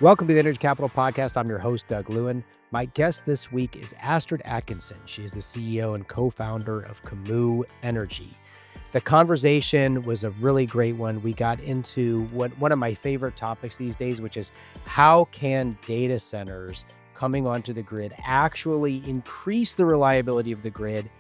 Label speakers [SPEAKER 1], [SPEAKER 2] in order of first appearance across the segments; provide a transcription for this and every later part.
[SPEAKER 1] Welcome to the Energy Capital Podcast. I'm your host, Doug Lewin. My guest this week is Astrid Atkinson. She is the CEO and co-founder of Camus Energy. The conversation was a really great one. We got into one of my favorite topics these days, which is how can data centers coming onto the grid actually increase the reliability of the grid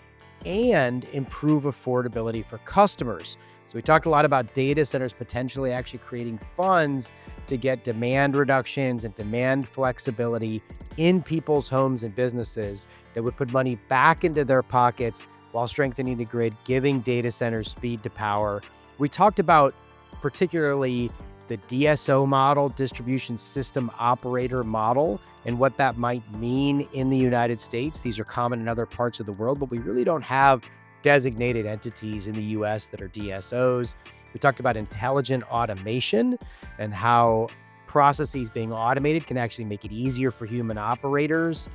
[SPEAKER 1] and improve affordability for customers. So we talked a lot about data centers potentially actually creating funds to get demand reductions and demand flexibility in people's homes and businesses that would put money back into their pockets while strengthening the grid, giving data centers speed to power. We talked about particularly the DSO model, distribution system operator model, and what that might mean in the United States. These are common in other parts of the world, but we really don't have designated entities in the US that are DSOs. We talked about intelligent automation and how processes being automated can actually make it easier for human operators.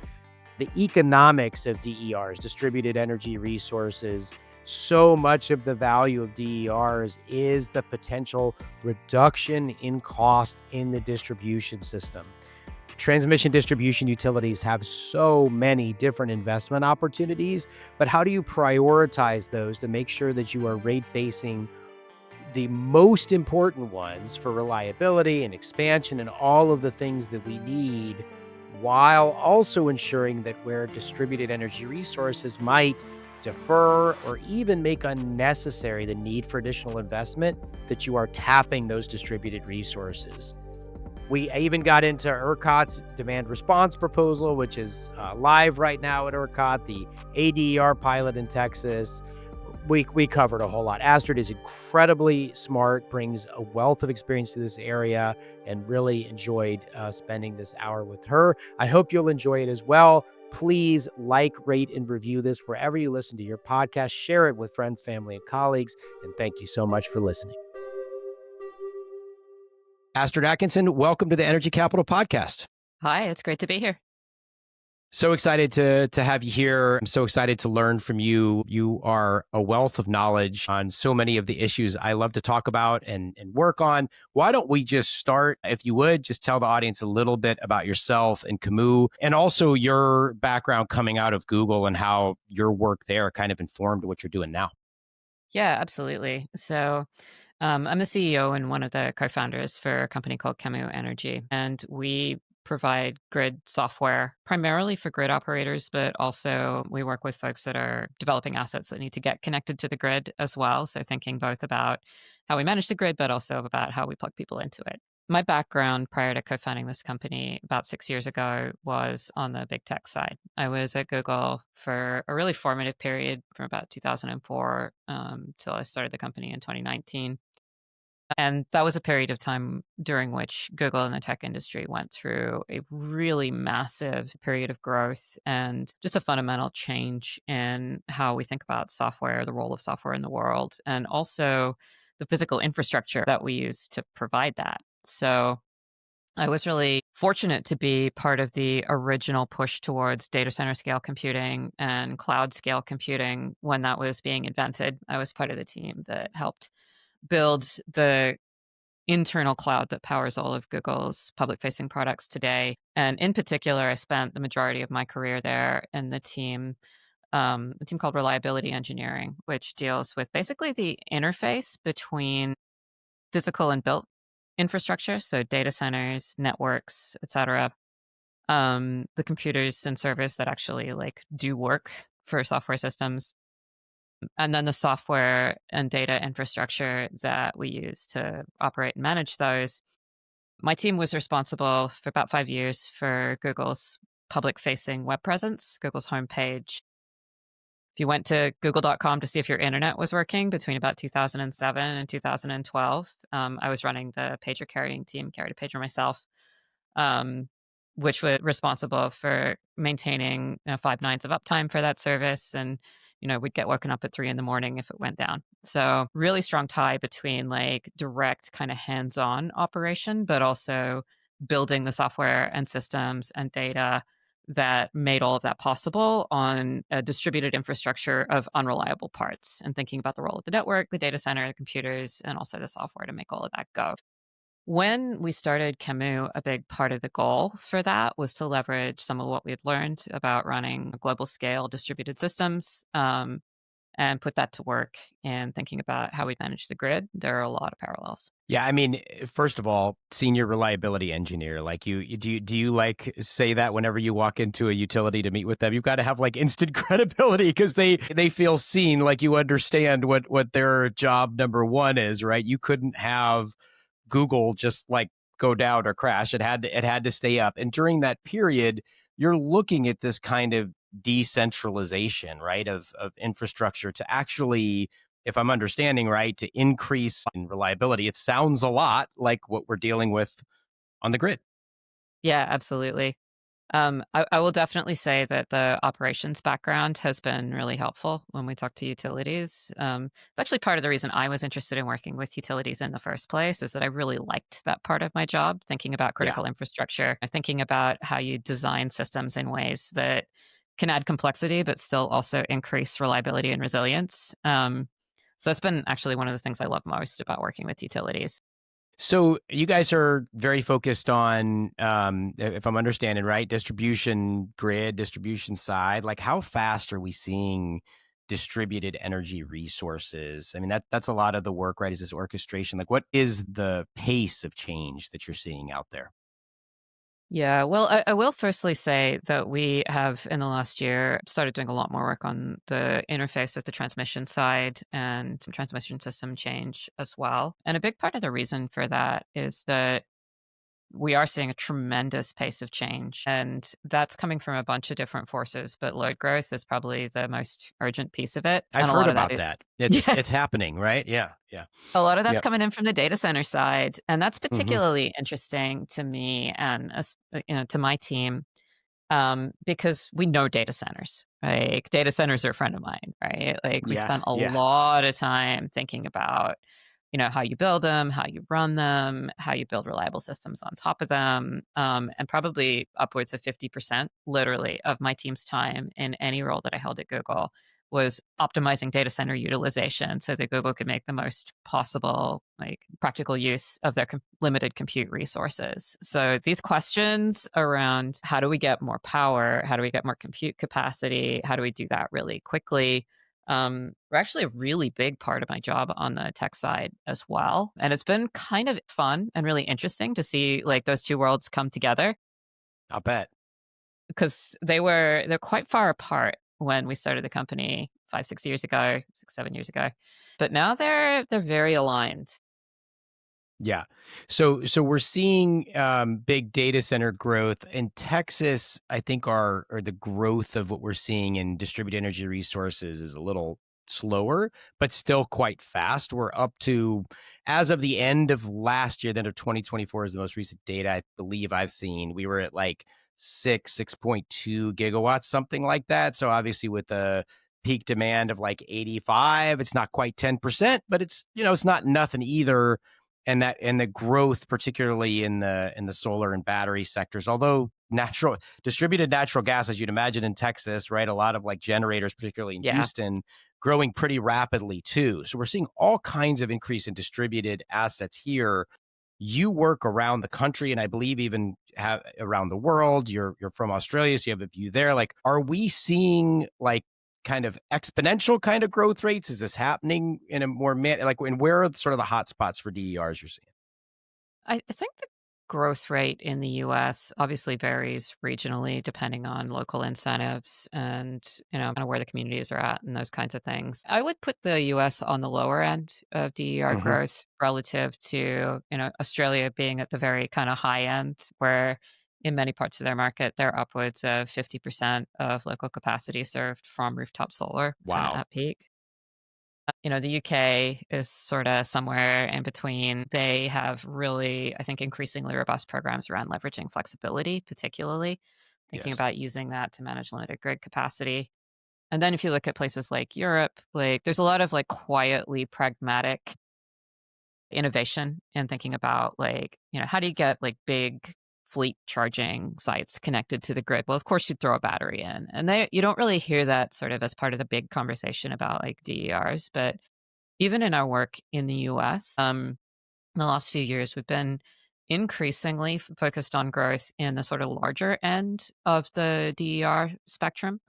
[SPEAKER 1] The economics of DERs, distributed energy resources. So much of the value of DERs is the potential reduction in cost in the distribution system. Transmission distribution utilities have so many different investment opportunities, but how do you prioritize those to make sure that you are rate basing the most important ones for reliability and expansion and all of the things that we need, while also ensuring that where distributed energy resources might defer or even make unnecessary the need for additional investment, that you are tapping those distributed resources. We even got into ERCOT's demand response proposal, which is live right now at ERCOT, the ADER pilot in Texas. We covered a whole lot. Astrid is incredibly smart, brings a wealth of experience to this area, and really enjoyed spending this hour with her. I hope you'll enjoy it as well. Please like, rate, and review this wherever you listen to your podcast. Share it with friends, family, and colleagues. And thank you so much for listening. Astrid Atkinson, welcome to the Energy Capital Podcast.
[SPEAKER 2] Hi, it's great to be here.
[SPEAKER 1] So excited to have you here. I'm so excited to learn from you. You are a wealth of knowledge on so many of the issues I love to talk about and work on. Why don't we just start, if you would, just tell the audience a little bit about yourself and Camus, and also your background coming out of Google and how your work there kind of informed what you're doing now.
[SPEAKER 2] Yeah, absolutely. So I'm the CEO and one of the co-founders for a company called Camus Energy, and we provide grid software primarily for grid operators, but also we work with folks that are developing assets that need to get connected to the grid as well. So thinking both about how we manage the grid, but also about how we plug people into it. My background prior to co-founding this company about 6 years ago was on the big tech side. I was at Google for a really formative period from about 2004 till I started the company in 2019. And that was a period of time during which Google and the tech industry went through a really massive period of growth and just a fundamental change in how we think about software, the role of software in the world, and also the physical infrastructure that we use to provide that. So I was really fortunate to be part of the original push towards data center scale computing and cloud scale computing when that was being invented. I was part of the team that helped build the internal cloud that powers all of Google's public-facing products today. And in particular, I spent the majority of my career there in the team called Reliability Engineering, which deals with basically the interface between physical and built infrastructure, so data centers, networks, et cetera, the computers and servers that actually do work for software systems, and then the software and data infrastructure that we use to operate and manage those. My team was responsible for about 5 years for Google's public-facing web presence, Google's homepage. If you went to google.com to see if your internet was working between about 2007 and 2012, I was running the pager carrying team, carried a pager myself, which was responsible for maintaining 5 nines of uptime for that service. And we'd get woken up at 3 a.m. if it went down. So really strong tie between direct kind of hands-on operation, but also building the software and systems and data that made all of that possible on a distributed infrastructure of unreliable parts, and thinking about the role of the network, the data center, the computers, and also the software to make all of that go. When we started Camus, a big part of the goal for that was to leverage some of what we had learned about running global scale distributed systems, and put that to work in thinking about how we manage the grid. There are a lot of parallels.
[SPEAKER 1] Yeah, I mean, first of all, senior reliability engineer. Like do you like say that whenever you walk into a utility to meet with them? You've got to have like instant credibility because they feel seen, like you understand what their job number one is, right? You couldn't have Google just like go down or crash. It had to stay up. And during that period, you're looking at this kind of decentralization, right, of infrastructure to actually, if I'm understanding right, to increase in reliability. It sounds a lot like what we're dealing with on the grid.
[SPEAKER 2] Yeah, absolutely. I will definitely say that the operations background has been really helpful when we talk to utilities. It's actually part of the reason I was interested in working with utilities in the first place is that I really liked that part of my job, thinking about
[SPEAKER 1] Yeah.
[SPEAKER 2] critical infrastructure, thinking about how you design systems in ways that can add complexity, but still also increase reliability and resilience. So that's been actually one of the things I love most about working with utilities.
[SPEAKER 1] So you guys are very focused on, if I'm understanding right, distribution grid, distribution side. Like, how fast are we seeing distributed energy resources? I mean, that's a lot of the work, right? Is this orchestration? Like, what is the pace of change that you're seeing out there?
[SPEAKER 2] Yeah, well, I will firstly say that we have, in the last year, started doing a lot more work on the interface with the transmission side and some transmission system change as well. And a big part of the reason for that is that we are seeing a tremendous pace of change, and that's coming from a bunch of different forces, but load growth is probably the most urgent piece of it.
[SPEAKER 1] I've
[SPEAKER 2] And a
[SPEAKER 1] heard
[SPEAKER 2] lot of that
[SPEAKER 1] about
[SPEAKER 2] is,
[SPEAKER 1] that. It's
[SPEAKER 2] yeah,
[SPEAKER 1] it's happening, right? Yeah, yeah,
[SPEAKER 2] a lot of that's
[SPEAKER 1] yep.
[SPEAKER 2] coming in from the data center side. And that's
[SPEAKER 1] Hmm.
[SPEAKER 2] particularly interesting to me and, to my team, because we know data centers. Like data centers are a friend of mine, right? Like we
[SPEAKER 1] Yeah,
[SPEAKER 2] spent a
[SPEAKER 1] yeah,
[SPEAKER 2] lot of time thinking about, how you build them, how you run them, how you build reliable systems on top of them, and probably upwards of 50%, literally, of my team's time in any role that I held at Google was optimizing data center utilization so that Google could make the most possible, like, practical use of their limited compute resources. So these questions around how do we get more power, how do we get more compute capacity, how do we do that really quickly, were actually a really big part of my job on the tech side as well. And it's been kind of fun and really interesting to see like those two worlds come together
[SPEAKER 1] I'll bet.
[SPEAKER 2] because they're quite far apart when we started the company 5, 6 years ago, 6, 7 years ago. But now they're very aligned.
[SPEAKER 1] Yeah. So we're seeing big data center growth in Texas. I think our or the growth of what we're seeing in distributed energy resources is a little slower, but still quite fast. We're up to, as of the end of last year, the end of 2024 is the most recent data I believe I've seen. We were at like 6.2 gigawatts, something like that. So obviously with the peak demand of like 85, it's not quite 10%, but it's not nothing either. And the growth, particularly in the solar and battery sectors, although natural distributed natural gas, as you'd imagine in Texas, right, a lot of like generators, particularly in
[SPEAKER 2] Yeah.
[SPEAKER 1] Houston, growing pretty rapidly too. So we're seeing all kinds of increase in distributed assets here. You work around the country, and I believe even have around the world. You're from Australia, so you have a view there. Like, are we seeing like kind of exponential kind of growth rates? Is this happening in a more like, and where are sort of the hot spots for DERs you're seeing?
[SPEAKER 2] I think the growth rate in the US obviously varies regionally depending on local incentives and, kind of where the communities are at and those kinds of things. I would put the US on the lower end of DER
[SPEAKER 1] Hmm.
[SPEAKER 2] growth relative to, Australia being at the very kind of high end where in many parts of their market, they're upwards of 50% of local capacity served from rooftop solar, kind of
[SPEAKER 1] Wow.
[SPEAKER 2] at peak. The UK is sort of somewhere in between. They have really, I think, increasingly robust programs around leveraging flexibility, particularly thinking
[SPEAKER 1] Yes.
[SPEAKER 2] about using that to manage limited grid capacity. And then if you look at places like Europe, like there's a lot of like quietly pragmatic innovation and thinking about like, how do you get like big fleet charging sites connected to the grid? Well, of course you'd throw a battery in. And you don't really hear that sort of as part of the big conversation about like DERs, but even in our work in the US, in the last few years, we've been increasingly focused on growth in the sort of larger end of the DER spectrum,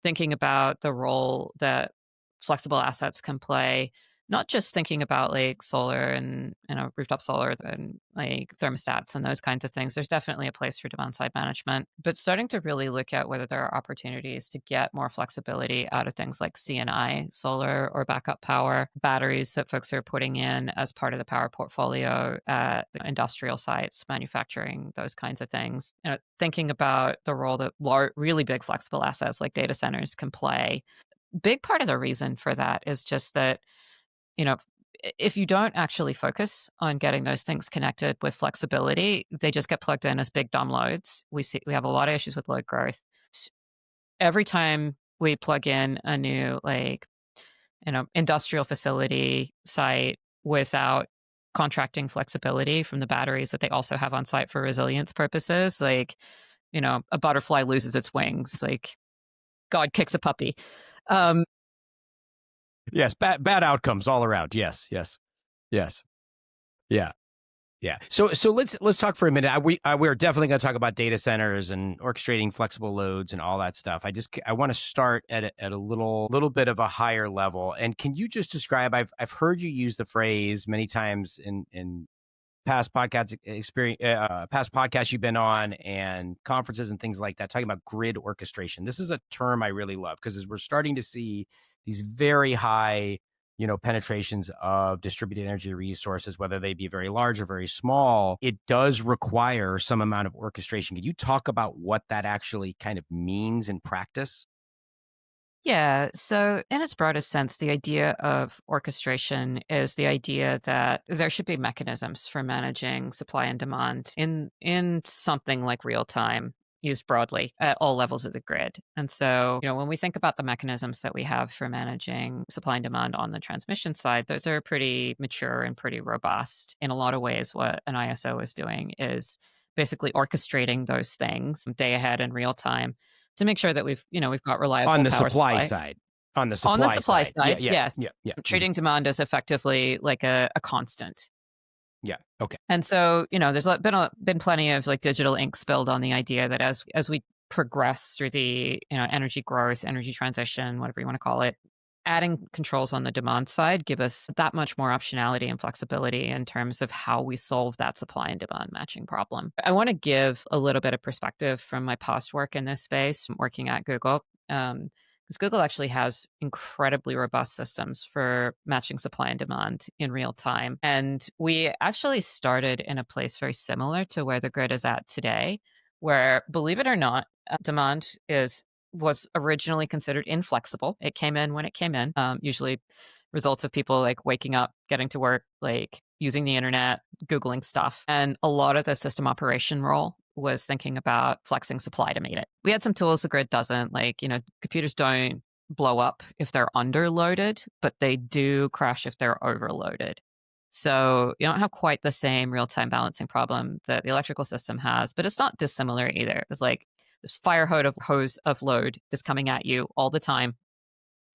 [SPEAKER 2] thinking about the role that flexible assets can play, not just thinking about like solar and rooftop solar and like thermostats and those kinds of things. There's definitely a place for demand side management, but starting to really look at whether there are opportunities to get more flexibility out of things like CNI solar or backup power, batteries that folks are putting in as part of the power portfolio at industrial sites, manufacturing, those kinds of things. Thinking about the role that really big flexible assets like data centers can play. Big part of the reason for that is just that, you know, if you don't actually focus on getting those things connected with flexibility, they just get plugged in as big dumb loads. We have a lot of issues with load growth. Every time we plug in a new industrial facility site without contracting flexibility from the batteries that they also have on site for resilience purposes, a butterfly loses its wings, like God kicks a puppy.
[SPEAKER 1] Yes, bad outcomes all around. Yes. Yeah. Yeah. So let's talk for a minute. We're definitely going to talk about data centers and orchestrating flexible loads and all that stuff. I want to start at a little bit of a higher level. And can you just describe? I've heard you use the phrase many times in past past podcasts you've been on and conferences and things like that, talking about grid orchestration. This is a term I really love because as we're starting to see these very high, penetrations of distributed energy resources, whether they be very large or very small, it does require some amount of orchestration. Can you talk about what that actually kind of means in practice?
[SPEAKER 2] Yeah. So, in its broadest sense, the idea of orchestration is the idea that there should be mechanisms for managing supply and demand in something like real time, used broadly at all levels of the grid. And so, when we think about the mechanisms that we have for managing supply and demand on the transmission side, those are pretty mature and pretty robust. In a lot of ways, what an ISO is doing is basically orchestrating those things day ahead in real time to make sure that we've got
[SPEAKER 1] On
[SPEAKER 2] reliable
[SPEAKER 1] the
[SPEAKER 2] power
[SPEAKER 1] supply
[SPEAKER 2] supply.
[SPEAKER 1] side. On the
[SPEAKER 2] On the
[SPEAKER 1] supply
[SPEAKER 2] supply
[SPEAKER 1] side. Yeah,
[SPEAKER 2] side, yes,
[SPEAKER 1] Mhm.
[SPEAKER 2] treating demand as effectively like a constant.
[SPEAKER 1] Yeah. Okay.
[SPEAKER 2] And so, there's been plenty of like digital ink spilled on the idea that as we progress through the, energy growth, energy transition, whatever you want to call it, adding controls on the demand side give us that much more optionality and flexibility in terms of how we solve that supply and demand matching problem. I want to give a little bit of perspective from my past work in this space, working at Google. Because Google actually has incredibly robust systems for matching supply and demand in real time. And we actually started in a place very similar to where the grid is at today, where, believe it or not, demand was originally considered inflexible. It came in when it came in, usually results of people like waking up, getting to work, like using the internet, Googling stuff. And a lot of the system operation role was thinking about flexing supply to meet it. We had some tools the grid doesn't, computers don't blow up if they're underloaded, but they do crash if they're overloaded. So you don't have quite the same real-time balancing problem that the electrical system has, but it's not dissimilar either. It's like this hose of load is coming at you all the time.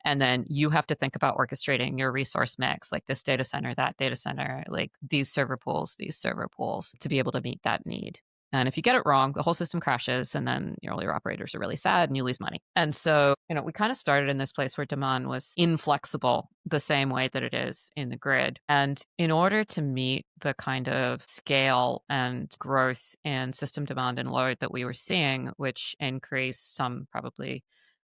[SPEAKER 2] And then you have to think about orchestrating your resource mix, like this data center, that data center, like these server pools, to be able to meet that need. And if you get it wrong, the whole system crashes, and then your operators are really sad and you lose money. And so, we kind of started in this place where demand was inflexible the same way that it is in the grid. And in order to meet the kind of scale and growth in system demand and load that we were seeing, which increased some probably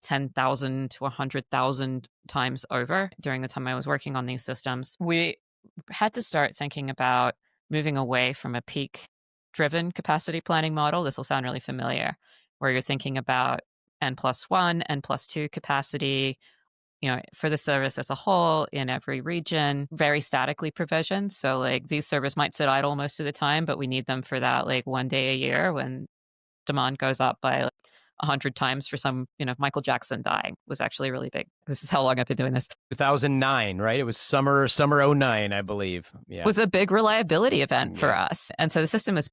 [SPEAKER 2] 10,000 to 100,000 times over during the time I was working on these systems, we had to start thinking about moving away from a peak driven capacity planning model. This will sound really familiar, where you're thinking about N+1, N+2 capacity, for the service as a whole in every region, very statically provisioned. So like these servers might sit idle most of the time, but we need them for that like one day a year when demand goes up by 100 times for some, Michael Jackson dying was actually really big. This is how long I've been doing this.
[SPEAKER 1] 2009, right? It was summer '09, I believe. Yeah.
[SPEAKER 2] Was a big reliability event for us. And so the system is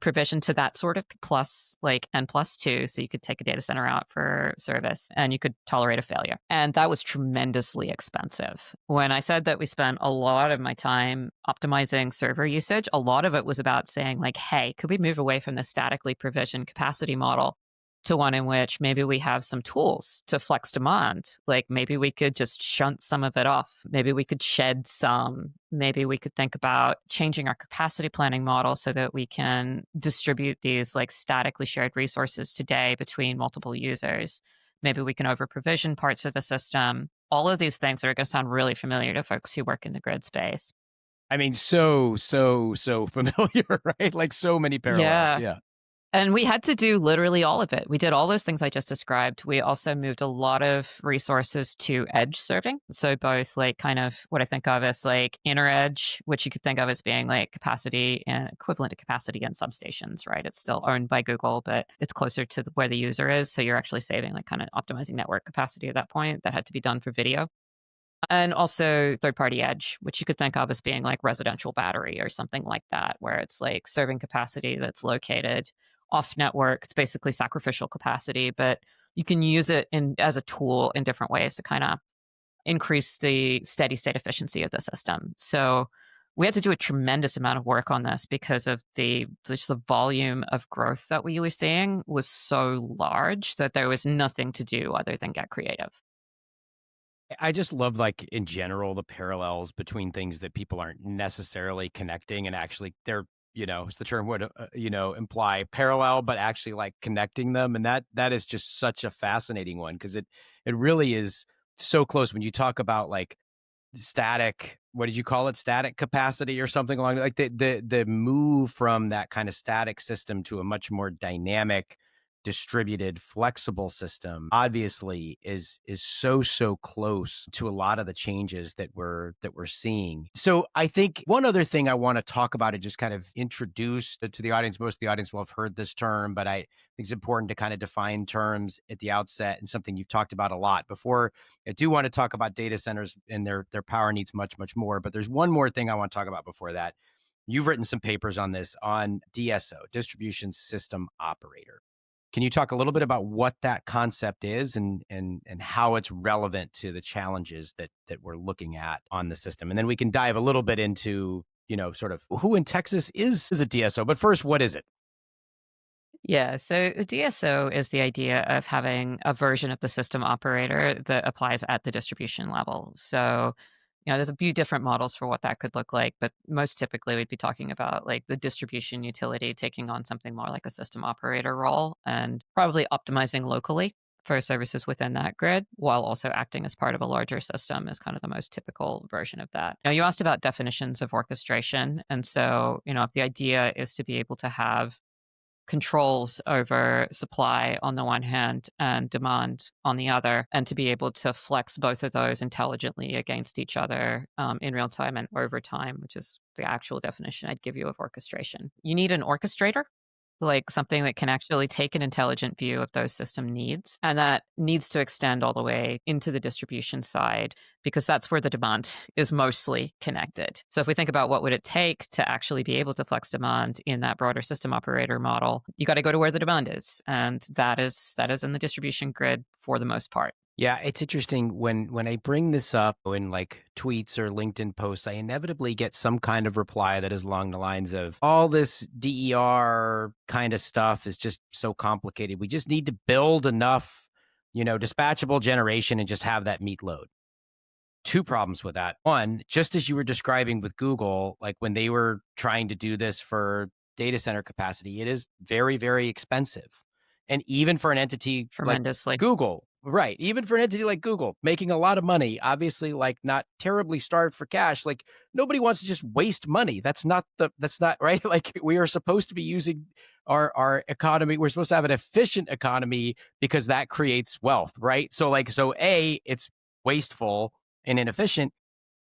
[SPEAKER 2] provision to that sort of plus like N+2. So you could take a data center out for service and you could tolerate a failure. And that was tremendously expensive. When I said that we spent a lot of my time optimizing server usage, a lot of it was about saying like, hey, could we move away from the statically provisioned capacity model to one in which maybe we have some tools to flex demand. Like maybe we could just shunt some of it off. Maybe we could shed some. Maybe we could think about changing our capacity planning model so that we can distribute these like statically shared resources today between multiple users. Maybe we can over provision parts of the system. All of these things are going to sound really familiar to folks who work in the grid space.
[SPEAKER 1] I mean, so familiar, right? Like so many parallels.
[SPEAKER 2] Yeah.
[SPEAKER 1] Yeah.
[SPEAKER 2] And we had to do literally all of it. We did all those things I just described. We also moved a lot of resources to edge serving. So both like kind of what I think of as like inner edge, which you could think of as being like capacity and equivalent to capacity in substations, right? It's still owned by Google, but it's closer to where the user is. So you're actually saving like kind of optimizing network capacity at that point. That had to be done for video. And also third party edge, which you could think of as being like residential battery or something like that, where it's like serving capacity that's located off network. It's basically sacrificial capacity, but you can use it as a tool in different ways to kind of increase the steady state efficiency of the system. So we had to do a tremendous amount of work on this because of just the volume of growth that we were seeing was so large that there was nothing to do other than get creative.
[SPEAKER 1] I just love, like, in general, the parallels between things that people aren't necessarily connecting and actually they're, as the term would, imply parallel, but actually like connecting them. And that is just such a fascinating one because it really is so close when you talk about like static, what did you call it? Static capacity or something along like the move from that kind of static system to a much more dynamic, distributed, flexible system obviously is so close to a lot of the changes that we're seeing. So I think one other thing I want to talk about and just kind of introduce to the audience, most of the audience will have heard this term, but I think it's important to kind of define terms at the outset and something you've talked about a lot before. I do want to talk about data centers and their power needs much more, but there's one more thing I want to talk about before that. You've written some papers on this on DSO, distribution system operator. Can you talk a little bit about what that concept is and how it's relevant to the challenges that we're looking at on the system? And then we can dive a little bit into, sort of who in Texas is a DSO. But first, what is it?
[SPEAKER 2] Yeah, so the DSO is the idea of having a version of the system operator that applies at the distribution level. So, there's a few different models for what that could look like, but most typically we'd be talking about like the distribution utility taking on something more like a system operator role and probably optimizing locally for services within that grid while also acting as part of a larger system is kind of the most typical version of that. Now, you asked about definitions of orchestration. And so, if the idea is to be able to have controls over supply on the one hand and demand on the other, and to be able to flex both of those intelligently against each other in real time and over time, which is the actual definition I'd give you of orchestration. You need an orchestrator, like something that can actually take an intelligent view of those system needs. And that needs to extend all the way into the distribution side because that's where the demand is mostly connected. So if we think about what would it take to actually be able to flex demand in that broader system operator model, you got to go to where the demand is. And that is in the distribution grid for the most part.
[SPEAKER 1] Yeah, it's interesting when I bring this up in like tweets or LinkedIn posts, I inevitably get some kind of reply that is along the lines of all this DER kind of stuff is just so complicated. We just need to build enough, dispatchable generation and just have that meet load. Two problems with that. One, just as you were describing with Google, like when they were trying to do this for data center capacity, it is very, very expensive. And even for an entity like
[SPEAKER 2] Tremendously.
[SPEAKER 1] Google, right? Even for an entity like Google, making a lot of money, obviously, like not terribly starved for cash. Like nobody wants to just waste money. That's not right. Like we are supposed to be using our economy. We're supposed to have an efficient economy because that creates wealth, right? So A, it's wasteful and inefficient.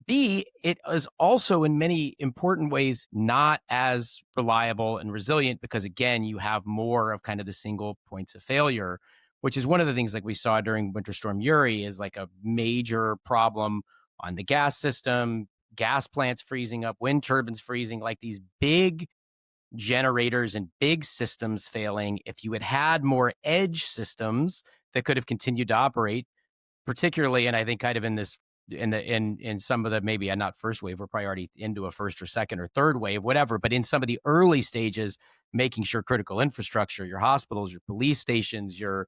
[SPEAKER 1] B, it is also in many important ways not as reliable and resilient because again, you have more of kind of the single points of failure, which is one of the things like we saw during Winter Storm Uri is like a major problem on the gas system, gas plants freezing up, wind turbines freezing, like these big generators and big systems failing, if you had had more edge systems that could have continued to operate, particularly, and I think kind of in this, in some of the, maybe not first wave, we're probably already into a first or second or third wave, whatever, but in some of the early stages, making sure critical infrastructure, your hospitals, your police stations, your,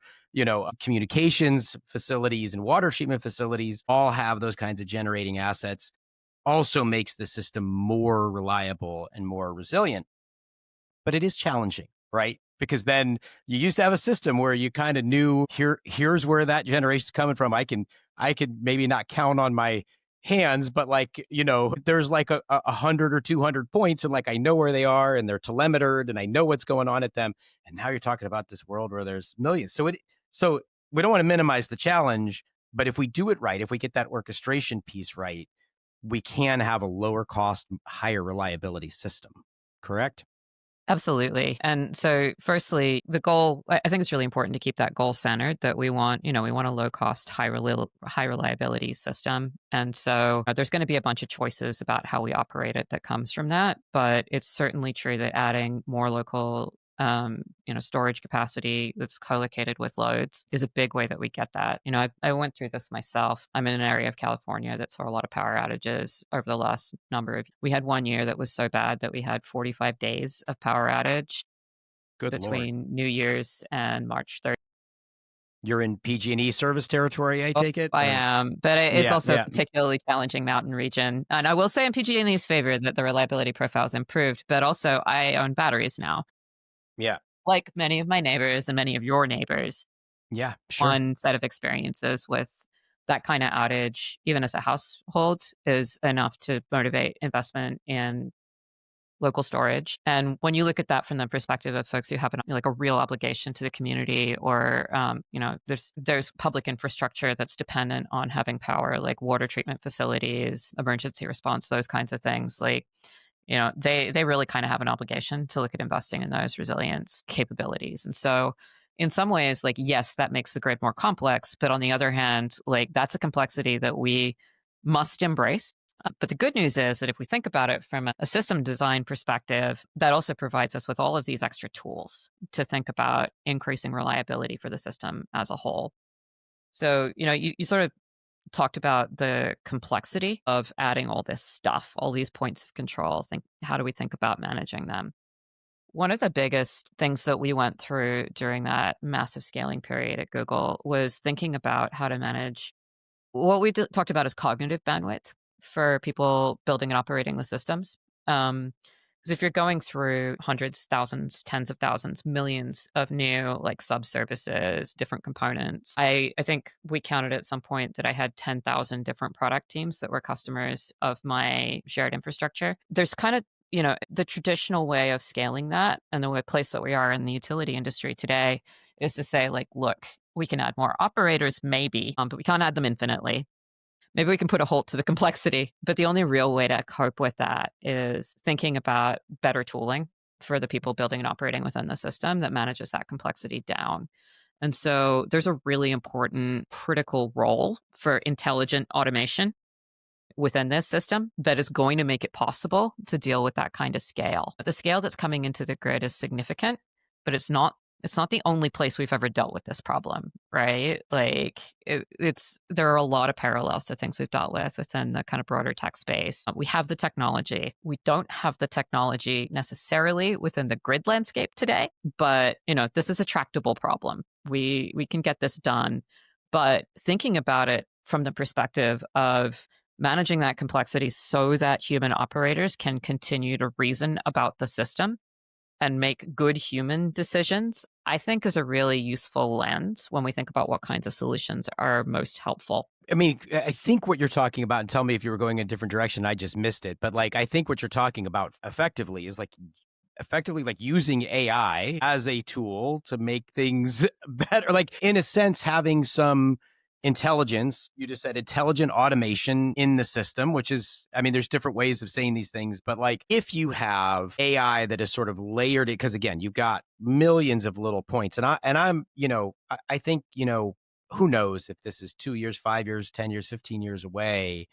[SPEAKER 1] communications facilities and water treatment facilities all have those kinds of generating assets, also makes the system more reliable and more resilient. But it is challenging, right? Because then you used to have a system where you kind of knew here's where that generation's coming from. I could maybe not count on my hands, but like, there's like a 100 or 200 points, and like I know where they are, and they're telemetered, and I know what's going on at them. And now you're talking about this world where there's millions. So we don't want to minimize the challenge, but if we do it right, if we get that orchestration piece right, we can have a lower cost, higher reliability system. Correct?
[SPEAKER 2] Absolutely. And so firstly, the goal, I think it's really important to keep that goal centered, that we want a low cost, high reliability system. And so there's going to be a bunch of choices about how we operate it that comes from that. But it's certainly true that adding more local storage capacity that's co-located with loads is a big way that we get that. I went through this myself. I'm in an area of California that saw a lot of power outages over the last number of. We had one year that was so bad that we had 45 days of power outage.
[SPEAKER 1] Good
[SPEAKER 2] between
[SPEAKER 1] Lord.
[SPEAKER 2] New Year's and March 3rd.
[SPEAKER 1] You're in PG&E service territory, I take it?
[SPEAKER 2] I am, but it's also
[SPEAKER 1] Yeah.
[SPEAKER 2] a particularly challenging mountain region. And I will say in PG&E's favor that the reliability profile is improved, but also I own batteries now.
[SPEAKER 1] Yeah.
[SPEAKER 2] Like many of my neighbors and many of your neighbors,
[SPEAKER 1] Yeah, sure.
[SPEAKER 2] one set of experiences with that kind of outage, even as a household, is enough to motivate investment in local storage. And when you look at that from the perspective of folks who have a real obligation to the community, or there's public infrastructure that's dependent on having power, like water treatment facilities, emergency response, those kinds of things. They really kind of have an obligation to look at investing in those resilience capabilities. And so in some ways, yes, that makes the grid more complex, but on the other hand, that's a complexity that we must embrace. But the good news is that if we think about it from a system design perspective, that also provides us with all of these extra tools to think about increasing reliability for the system as a whole. So, you sort of talked about the complexity of adding all this stuff, all these points of control. How do we think about managing them? One of the biggest things that we went through during that massive scaling period at Google was thinking about how to manage what we talked about as cognitive bandwidth for people building and operating the systems. Because if you're going through hundreds, thousands, tens of thousands, millions of new subservices, different components, I think we counted at some point that I had 10,000 different product teams that were customers of my shared infrastructure. There's kind of the traditional way of scaling that, and the place that we are in the utility industry today is to say, look, we can add more operators, maybe, but we can't add them infinitely. Maybe we can put a halt to the complexity, but the only real way to cope with that is thinking about better tooling for the people building and operating within the system that manages that complexity down. And so there's a really important critical role for intelligent automation within this system that is going to make it possible to deal with that kind of scale. The scale that's coming into the grid is significant, but it's not the only place we've ever dealt with this problem, right? There are a lot of parallels to things we've dealt with within the kind of broader tech space. We have the technology. We don't have the technology necessarily within the grid landscape today, but this is a tractable problem. We can get this done, but thinking about it from the perspective of managing that complexity so that human operators can continue to reason about the system and make good human decisions, I think is a really useful lens when we think about what kinds of solutions are most helpful.
[SPEAKER 1] I mean, I think what you're talking about, and tell me if you were going in a different direction, I just missed it. But I think what you're talking about effectively is using AI as a tool to make things better. In a sense, having some intelligence, you just said intelligent automation in the system, which is, there's different ways of saying these things, but if you have AI that is sort of layered it, because again, you've got millions of little points, and I think, who knows if this is 2 years, 5 years, 10 years, 15 years away,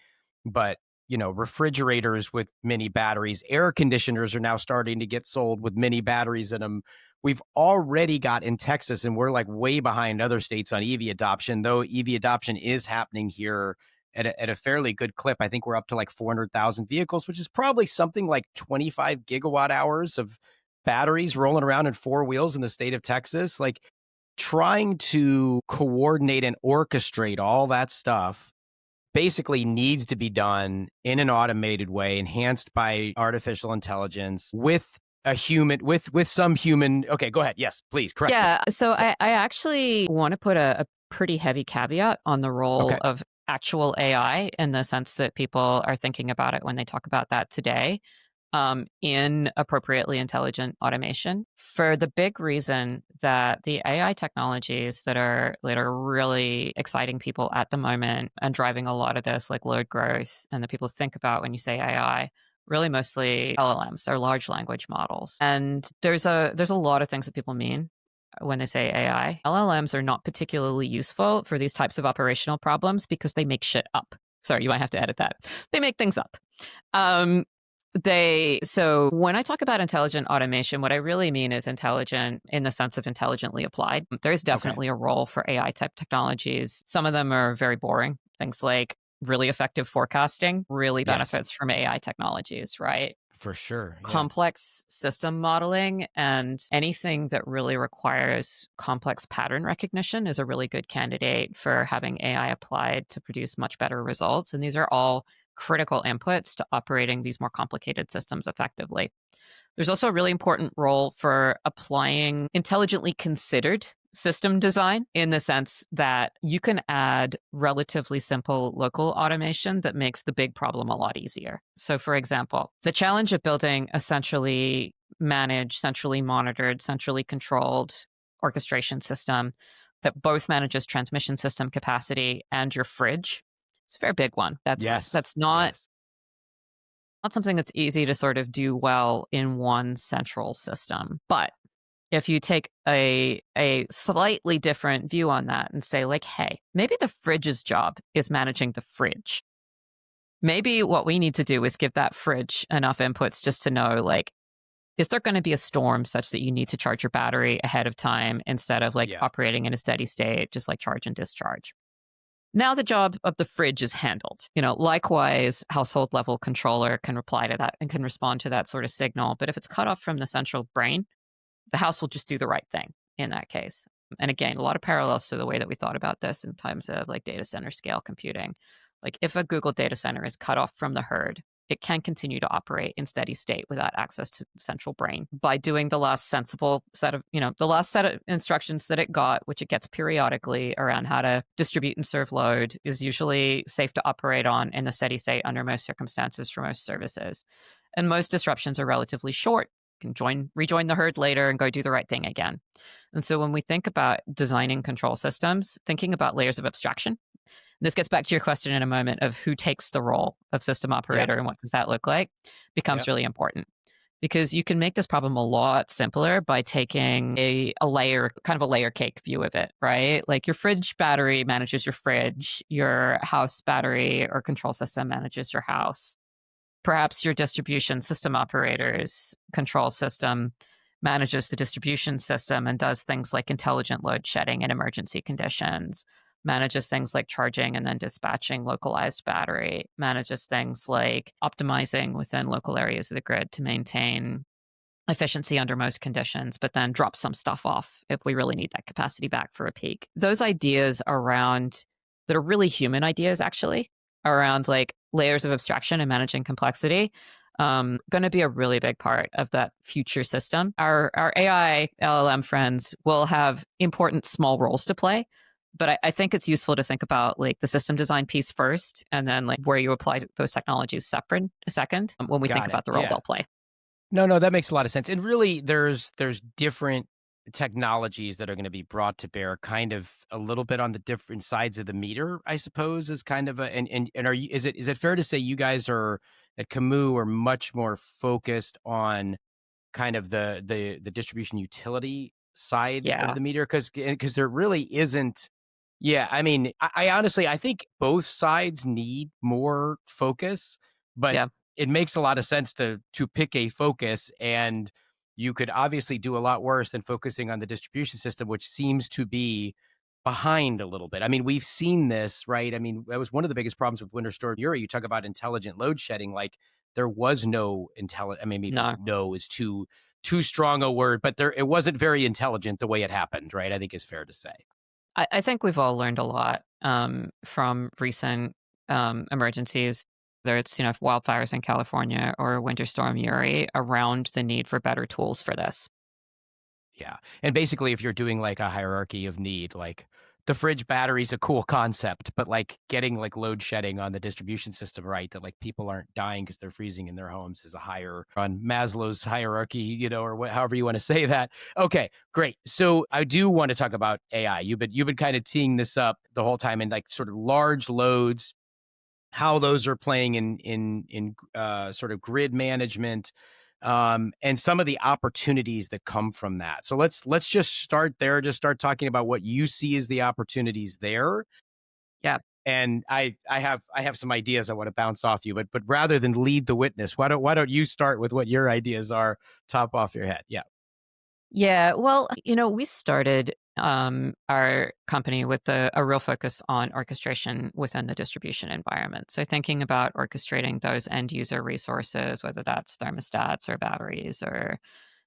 [SPEAKER 1] but refrigerators with mini batteries. Air conditioners are now starting to get sold with mini batteries in them. We've already got in Texas, and we're like way behind other states on EV adoption, though EV adoption is happening here at a fairly good clip. I think we're up to like 400,000 vehicles, which is probably something like 25 gigawatt hours of batteries rolling around in four wheels in the state of Texas. Like, trying to coordinate and orchestrate all that stuff basically needs to be done in an automated way, enhanced by artificial intelligence with a human, with some human. Okay, go ahead. Yes, please correct me.
[SPEAKER 2] Yeah. So I actually want to put a pretty heavy caveat on the role
[SPEAKER 1] Okay.
[SPEAKER 2] of actual AI in the sense that people are thinking about it when they talk about that today, in appropriately intelligent automation, for the big reason that the AI technologies that are really exciting people at the moment and driving a lot of this like load growth and that people think about when you say AI, really mostly LLMs, they're large language models. And there's a lot of things that people mean when they say AI. LLMs are not particularly useful for these types of operational problems because they make shit up. Sorry, you might have to edit that. They make things up. So when I talk about intelligent automation, what I really mean is intelligent in the sense of intelligently applied. There's definitely a role for AI type technologies. Some of them are very boring. Things like really effective forecasting really
[SPEAKER 1] Yes,
[SPEAKER 2] benefits from AI technologies, right?
[SPEAKER 1] for sure. Yeah.
[SPEAKER 2] Complex system modeling and anything that really requires complex pattern recognition is a really good candidate for having AI applied to produce much better results. And these are all critical inputs to operating these more complicated systems effectively. There's also a really important role for applying intelligently considered system design in the sense that you can add relatively simple local automation that makes the big problem a lot easier. So, for example, the challenge of building a centrally managed, centrally monitored, centrally controlled orchestration system that both manages transmission system capacity and your fridge, it's a very big one.
[SPEAKER 1] Yes.
[SPEAKER 2] That's not
[SPEAKER 1] Yes.
[SPEAKER 2] something that's easy to sort of do well in one central system. But if you take a slightly different view on that and say like, hey, maybe the fridge's job is managing the fridge. Maybe what we need to do is give that fridge enough inputs just to know, like, is there going to be a storm such that you need to charge your battery ahead of time instead of like
[SPEAKER 1] Yeah.
[SPEAKER 2] operating in a steady state, just like charge and discharge? Now the job of the fridge is handled. Likewise, household level controller can reply to that and can respond to that sort of signal. But if it's cut off from the central brain, the house will just do the right thing in that case. And again, a lot of parallels to the way that we thought about this in times of like data center scale computing. Like if a Google data center is cut off from the herd, it can continue to operate in steady state without access to the central brain by doing the last sensible set of, the last set of instructions that it got, which it gets periodically around how to distribute and serve load, is usually safe to operate on in the steady state under most circumstances for most services. And most disruptions are relatively short. You can rejoin the herd later and go do the right thing again. And so when we think about designing control systems, thinking about layers of abstraction, this gets back to your question in a moment of who takes the role of system
[SPEAKER 1] Yep.
[SPEAKER 2] operator and what does that look like, becomes
[SPEAKER 1] Yep.
[SPEAKER 2] really important. Because you can make this problem a lot simpler by taking a layer, kind of a layer cake view of it, right? Like your fridge battery manages your fridge, your house battery or control system manages your house. Perhaps your distribution system operator's control system manages the distribution system and does things like intelligent load shedding in emergency conditions, manages things like charging and then dispatching localized battery, manages things like optimizing within local areas of the grid to maintain efficiency under most conditions, but then drop some stuff off if we really need that capacity back for a peak. Those ideas around that are really human ideas, actually, around like layers of abstraction and managing complexity, going to be a really big part of that future system. Our AI LLM friends will have important small roles to play, but I think it's useful to think about like the system design piece first, and then like where you apply those technologies second when we think
[SPEAKER 1] Got it.
[SPEAKER 2] about the role
[SPEAKER 1] Yeah.
[SPEAKER 2] they'll play.
[SPEAKER 1] No, that makes a lot of sense. And really, there's different technologies that are going to be brought to bear, kind of a little bit on the different sides of the meter, I suppose, is kind of a. And are you? Is it fair to say you guys are at Camus are much more focused on kind of the distribution utility side of
[SPEAKER 2] Yeah.
[SPEAKER 1] the meter, because there really isn't. Yeah, I mean, I honestly I think both sides need more focus. but
[SPEAKER 2] Yeah.
[SPEAKER 1] it makes a lot of sense to pick a focus, and you could obviously do a lot worse than focusing on the distribution system, which seems to be behind a little bit. I mean, we've seen this, right? I mean, that was one of the biggest problems with Winter Storm Uri. You talk about intelligent load shedding, like there was no intelligent. I mean, maybe
[SPEAKER 2] No.
[SPEAKER 1] no is too strong a word, but it wasn't very intelligent the way it happened, right? I think is fair to say.
[SPEAKER 2] I think we've all learned a lot from recent emergencies, whether it's wildfires in California or Winter Storm Uri, around the need for better tools for this.
[SPEAKER 1] Yeah. And basically, if you're doing like a hierarchy of need, like the fridge battery's a cool concept, but like getting like load shedding on the distribution system right, that like people aren't dying because they're freezing in their homes is a higher on Maslow's hierarchy, or however you want to say that. Okay, great. So I do want to talk about AI. You've been kind of teeing this up the whole time, and like sort of large loads, how those are playing in sort of grid management, and some of the opportunities that come from that. So let's just start there. Just start talking about what you see as the opportunities there.
[SPEAKER 2] Yeah.
[SPEAKER 1] And I have some ideas I want to bounce off you, but rather than lead the witness, why don't you start with what your ideas are, top off your head? Yeah.
[SPEAKER 2] Yeah. Well, we started our company with a real focus on orchestration within the distribution environment. So thinking about orchestrating those end user resources, whether that's thermostats or batteries or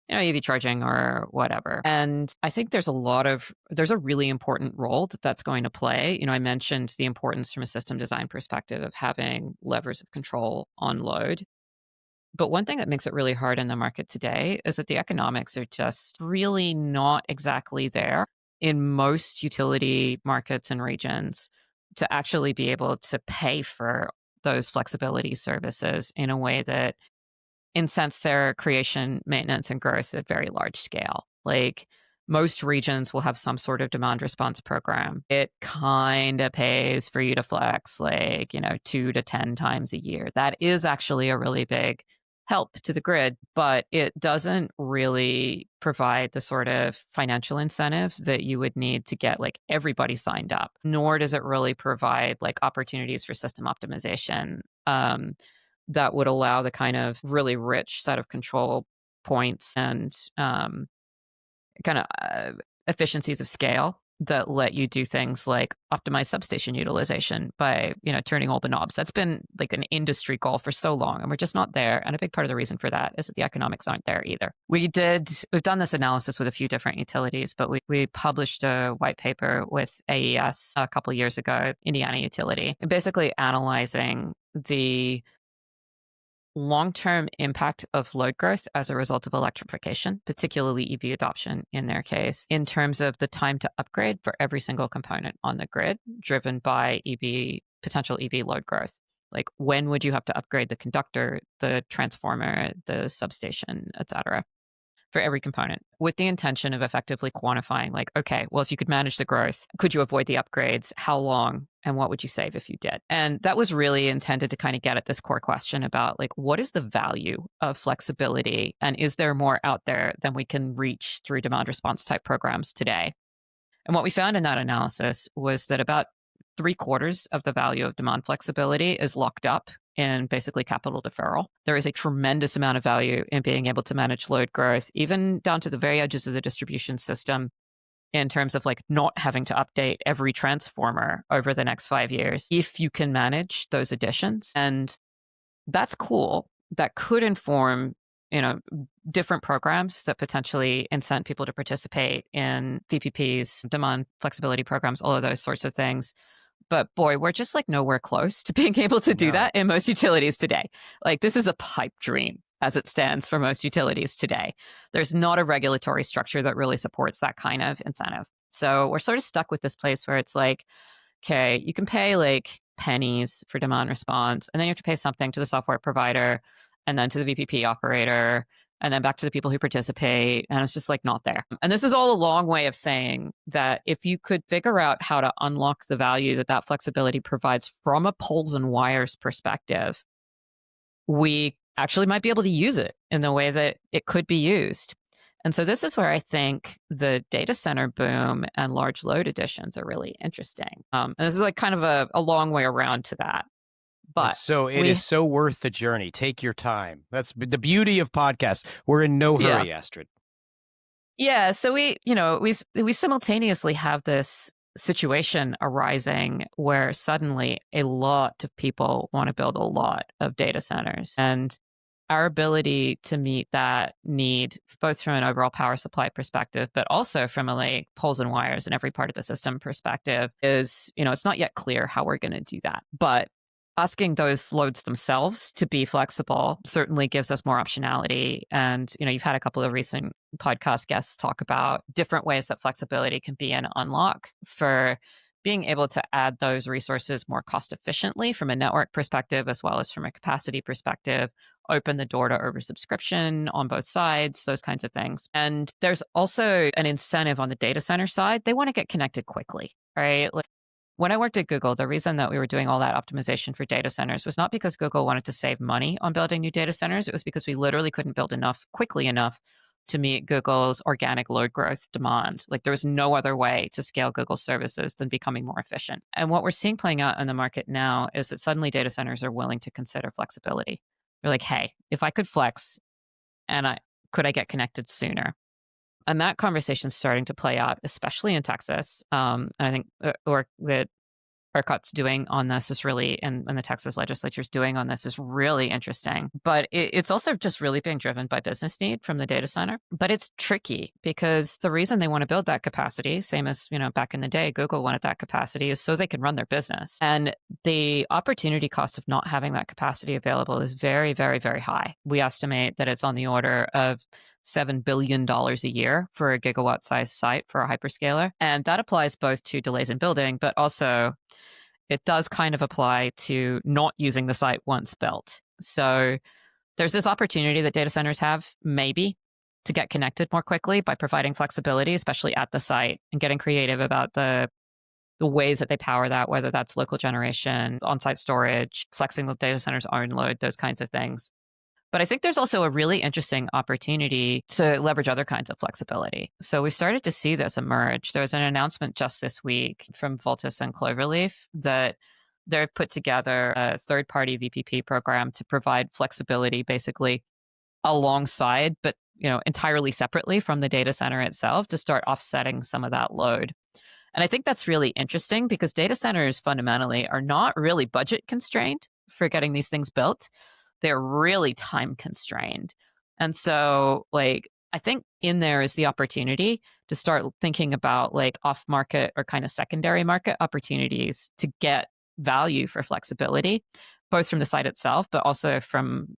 [SPEAKER 2] EV charging or whatever. And I think there's a really important role that's going to play. I mentioned the importance from a system design perspective of having levers of control on load. But one thing that makes it really hard in the market today is that the economics are just really not exactly there in most utility markets and regions to actually be able to pay for those flexibility services in a way that incents their creation, maintenance, and growth at very large scale. Like most regions will have some sort of demand response program. It kind of pays for you to flex 2 to 10 times a year. That is actually a really big help to the grid, but it doesn't really provide the sort of financial incentive that you would need to get like everybody signed up, nor does it really provide like opportunities for system optimization. That would allow the kind of really rich set of control points and kind of efficiencies of scale that let you do things like optimize substation utilization by turning all the knobs. That's been like an industry goal for so long, and we're just not there. And a big part of the reason for that is that the economics aren't there either. We've done this analysis with a few different utilities, but we published a white paper with AES a couple years ago, Indiana Utility, basically analyzing the long-term impact of load growth as a result of electrification, particularly EV adoption in their case, in terms of the time to upgrade for every single component on the grid driven by potential EV load growth. Like when would you have to upgrade the conductor, the transformer, the substation, et cetera, for every component, with the intention of effectively quantifying like, okay, well, if you could manage the growth, could you avoid the upgrades? How long? And what would you save if you did? And that was really intended to kind of get at this core question about like, what is the value of flexibility? And is there more out there than we can reach through demand response type programs today? And what we found in that analysis was that about 3/4 of the value of demand flexibility is locked up in basically capital deferral. There is a tremendous amount of value in being able to manage load growth, even down to the very edges of the distribution system, in terms of like not having to update every transformer over the next 5 years, if you can manage those additions. And that's cool. That could inform, different programs that potentially incent people to participate in VPPs, demand flexibility programs, all of those sorts of things. But boy, we're just like nowhere close to being able to do
[SPEAKER 1] No.
[SPEAKER 2] that in most utilities today. Like this is a pipe dream as it stands for most utilities today. There's not a regulatory structure that really supports that kind of incentive. So we're sort of stuck with this place where it's like, okay, you can pay like pennies for demand response, and then you have to pay something to the software provider and then to the VPP operator and then back to the people who participate. And it's just like not there. And this is all a long way of saying that if you could figure out how to unlock the value that that flexibility provides from a poles and wires perspective, we actually might be able to use it in the way that it could be used. And so this is where I think the data center boom and large load additions are really interesting. And this is like kind of a long way around to that. But
[SPEAKER 1] It
[SPEAKER 2] we,
[SPEAKER 1] is so worth the journey. Take your time. That's the beauty of podcasts. We're in no
[SPEAKER 2] yeah.
[SPEAKER 1] hurry, Astrid.
[SPEAKER 2] Yeah, so we simultaneously have this situation arising where suddenly a lot of people want to build a lot of data centers, and our ability to meet that need, both from an overall power supply perspective, but also from a like poles and wires and every part of the system perspective, is it's not yet clear how we're going to do that. But asking those loads themselves to be flexible certainly gives us more optionality. And you've had a couple of recent podcast guests talk about different ways that flexibility can be an unlock for being able to add those resources more cost efficiently from a network perspective, as well as from a capacity perspective, open the door to oversubscription on both sides, those kinds of things. And there's also an incentive on the data center side. They want to get connected quickly, right? Like, when I worked at Google, the reason that we were doing all that optimization for data centers was not because Google wanted to save money on building new data centers. It was because we literally couldn't build enough quickly enough to meet Google's organic load growth demand. Like, there was no other way to scale Google services than becoming more efficient. And what we're seeing playing out in the market now is that suddenly data centers are willing to consider flexibility. They're like, hey, if I could flex and could I get connected sooner? And that conversation's starting to play out, especially in Texas. And I think the work that ERCOT's doing on this is really, and the Texas legislature's doing on this is really interesting. But it's also just really being driven by business need from the data center. But it's tricky because the reason they want to build that capacity, same as, back in the day, Google wanted that capacity, is so they can run their business. And the opportunity cost of not having that capacity available is very, very, very high. We estimate that it's on the order of $7 billion a year for a gigawatt sized site for a hyperscaler. And that applies both to delays in building, but also it does kind of apply to not using the site once built. So there's this opportunity that data centers have, maybe, to get connected more quickly by providing flexibility, especially at the site, and getting creative about the ways that they power that, whether that's local generation, on-site storage, flexing the data center's own load, those kinds of things. But I think there's also a really interesting opportunity to leverage other kinds of flexibility. So we started to see this emerge. There was an announcement just this week from Voltus and Cloverleaf that they've put together a third-party VPP program to provide flexibility basically alongside, but entirely separately from the data center itself, to start offsetting some of that load. And I think that's really interesting because data centers fundamentally are not really budget constrained for getting these things built. They're really time constrained. And so, like, I think in there is the opportunity to start thinking about like off market or kind of secondary market opportunities to get value for flexibility, both from the site itself, but also from,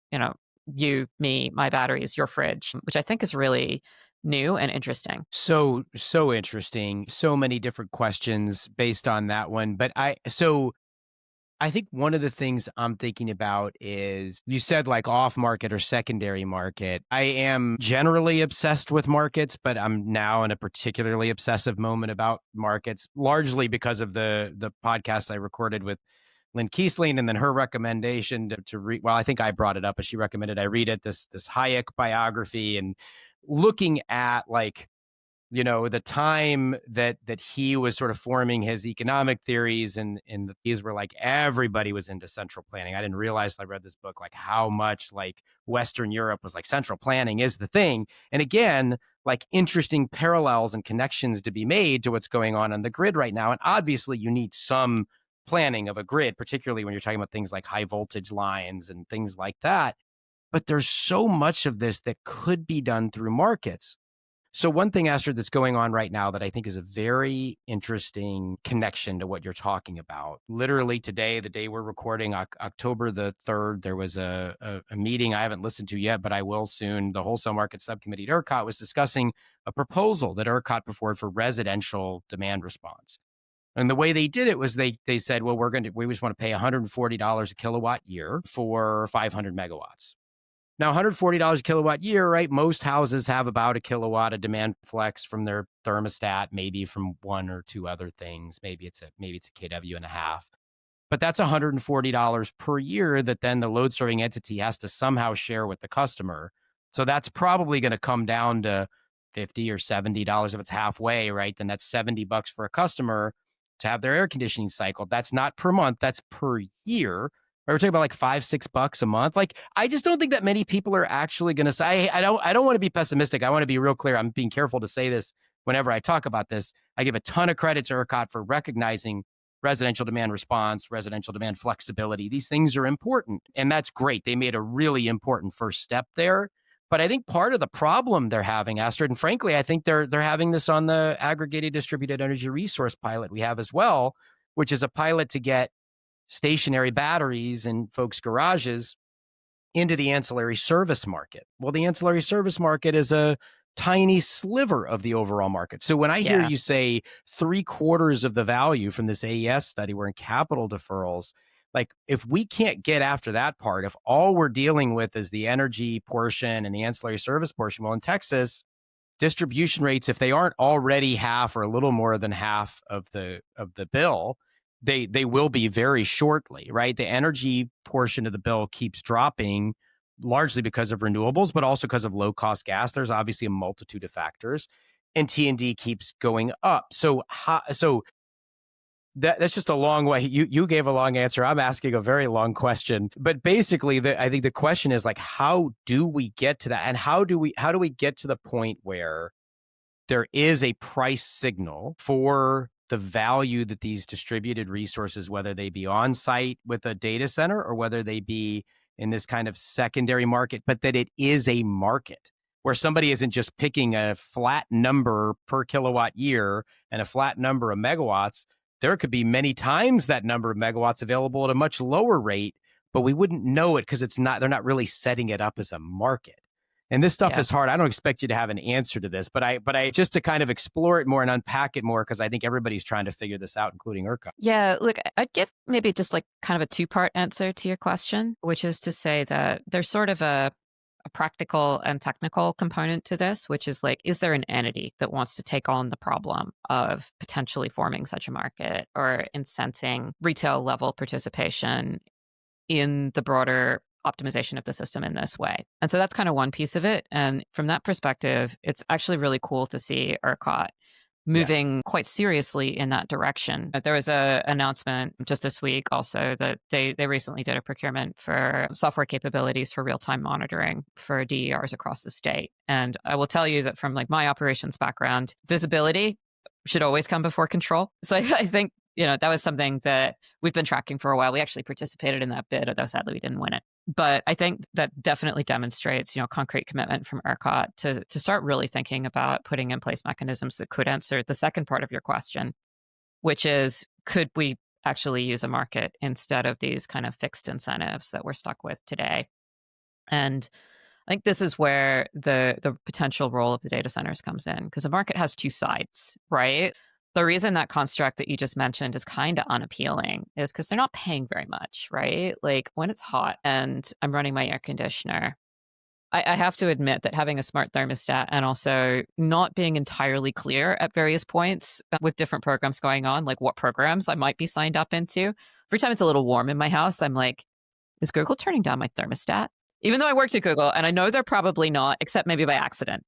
[SPEAKER 2] you, me, my batteries, your fridge, which I think is really new and interesting.
[SPEAKER 1] So interesting. So many different questions based on that one. But I think one of the things I'm thinking about is, you said like off market or secondary market. I am generally obsessed with markets, but I'm now in a particularly obsessive moment about markets, largely because of the podcast I recorded with Lynn Kiesling, and then her recommendation to read. Well, I think I brought it up, but she recommended I read it. This Hayek biography, and looking at like, the time that he was sort of forming his economic theories, and these were like, everybody was into central planning. I didn't realize, I read this book, like how much like Western Europe was like, central planning is the thing. And again, like interesting parallels and connections to be made to what's going on the grid right now. And obviously you need some planning of a grid, particularly when you're talking about things like high voltage lines and things like that. But there's so much of this that could be done through markets. So one thing, Astrid, that's going on right now that I think is a very interesting connection to what you're talking about. Literally today, the day we're recording, October the 3rd, there was a meeting I haven't listened to yet, but I will soon. The Wholesale Market Subcommittee at ERCOT was discussing a proposal that ERCOT put forward for residential demand response. And the way they did it was they said, well, we just want to pay $140 a kilowatt year for 500 megawatts. Now, $140 a kilowatt year, right? Most houses have about a kilowatt of demand flex from their thermostat, maybe from one or two other things. Maybe it's a kW and a half. But that's $140 per year that then the load serving entity has to somehow share with the customer. So that's probably going to come down to $50 or $70 if it's halfway, right? Then that's $70 for a customer to have their air conditioning cycle. That's not per month, that's per year. We're talking about like $5-6 a month. Like, I just don't think that many people are actually going to say, I don't want to be pessimistic. I want to be real clear. I'm being careful to say this whenever I talk about this. I give a ton of credit to ERCOT for recognizing residential demand response, residential demand flexibility. These things are important, and that's great. They made a really important first step there. But I think part of the problem they're having, Astrid, and frankly, I think they're having this on the aggregated distributed energy resource pilot we have as well, which is a pilot to get stationary batteries in folks' garages into the ancillary service market. Well, the ancillary service market is a tiny sliver of the overall market. So when I hear
[SPEAKER 2] Yeah.
[SPEAKER 1] you say 3/4 of the value from this AES study were in capital deferrals, like if we can't get after that part, if all we're dealing with is the energy portion and the ancillary service portion, well, in Texas, distribution rates, if they aren't already half or a little more than half of the bill, they will be very shortly, right? The energy portion of the bill keeps dropping largely because of renewables, but also because of low cost gas. There's obviously a multitude of factors, and T&D keeps going up. So that's just a long way. You gave a long answer. I'm asking a very long question. But basically, I think the question is like, how do we get to that? And how do we get to the point where there is a price signal for the value that these distributed resources, whether they be on site with a data center or whether they be in this kind of secondary market, but that it is a market where somebody isn't just picking a flat number per kilowatt year and a flat number of megawatts. There could be many times that number of megawatts available at a much lower rate, but we wouldn't know it because they're not really setting it up as a market. And this stuff
[SPEAKER 2] Yeah.
[SPEAKER 1] is hard. I don't expect you to have an answer to this, but I just to kind of explore it more and unpack it more, because I think everybody's trying to figure this out, including ERCOT.
[SPEAKER 2] Yeah, look, I'd give maybe just like kind of a two-part answer to your question, which is to say that there's sort of a practical and technical component to this, which is like, is there an entity that wants to take on the problem of potentially forming such a market or incenting retail level participation in the broader optimization of the system in this way? And so that's kind of one piece of it. And from that perspective, it's actually really cool to see ERCOT moving quite seriously in that direction. There was an announcement just this week also that they recently did a procurement for software capabilities for real-time monitoring for DERs across the state. And I will tell you that from like my operations background, visibility should always come before control. So I think, that was something that we've been tracking for a while. We actually participated in that bid, although sadly we didn't win it. But I think that definitely demonstrates, concrete commitment from ERCOT to start really thinking about putting in place mechanisms that could answer the second part of your question, which is, could we actually use a market instead of these kind of fixed incentives that we're stuck with today? And I think this is where the potential role of the data centers comes in, because a market has two sides, right? The reason that construct that you just mentioned is kind of unappealing is because they're not paying very much, right? Like when it's hot and I'm running my air conditioner, I have to admit that having a smart thermostat and also not being entirely clear at various points with different programs going on, like what programs I might be signed up into. Every time it's a little warm in my house, I'm like, is Google turning down my thermostat? Even though I worked at Google, and I know they're probably not, except maybe by accident.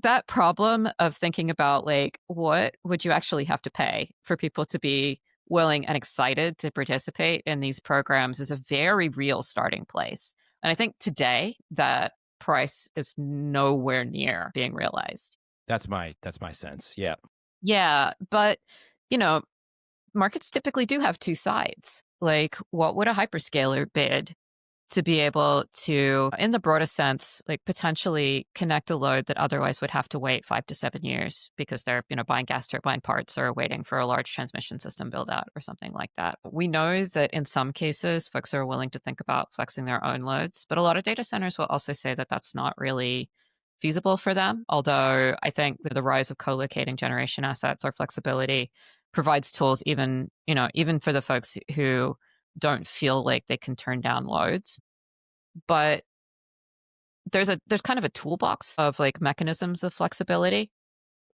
[SPEAKER 2] That problem of thinking about like, what would you actually have to pay for people to be willing and excited to participate in these programs is a very real starting place. And I think today that price is nowhere near being realized.
[SPEAKER 1] That's my sense. Yeah.
[SPEAKER 2] Yeah. But, markets typically do have two sides. Like, what would a hyperscaler bid to be able to, in the broadest sense, like potentially connect a load that otherwise would have to wait 5 to 7 years because they're, buying gas turbine parts or waiting for a large transmission system build out or something like that. We know that in some cases, folks are willing to think about flexing their own loads, but a lot of data centers will also say that that's not really feasible for them. Although I think that the rise of co-locating generation assets or flexibility provides tools even for the folks who don't feel like they can turn down loads. But there's kind of a toolbox of like mechanisms of flexibility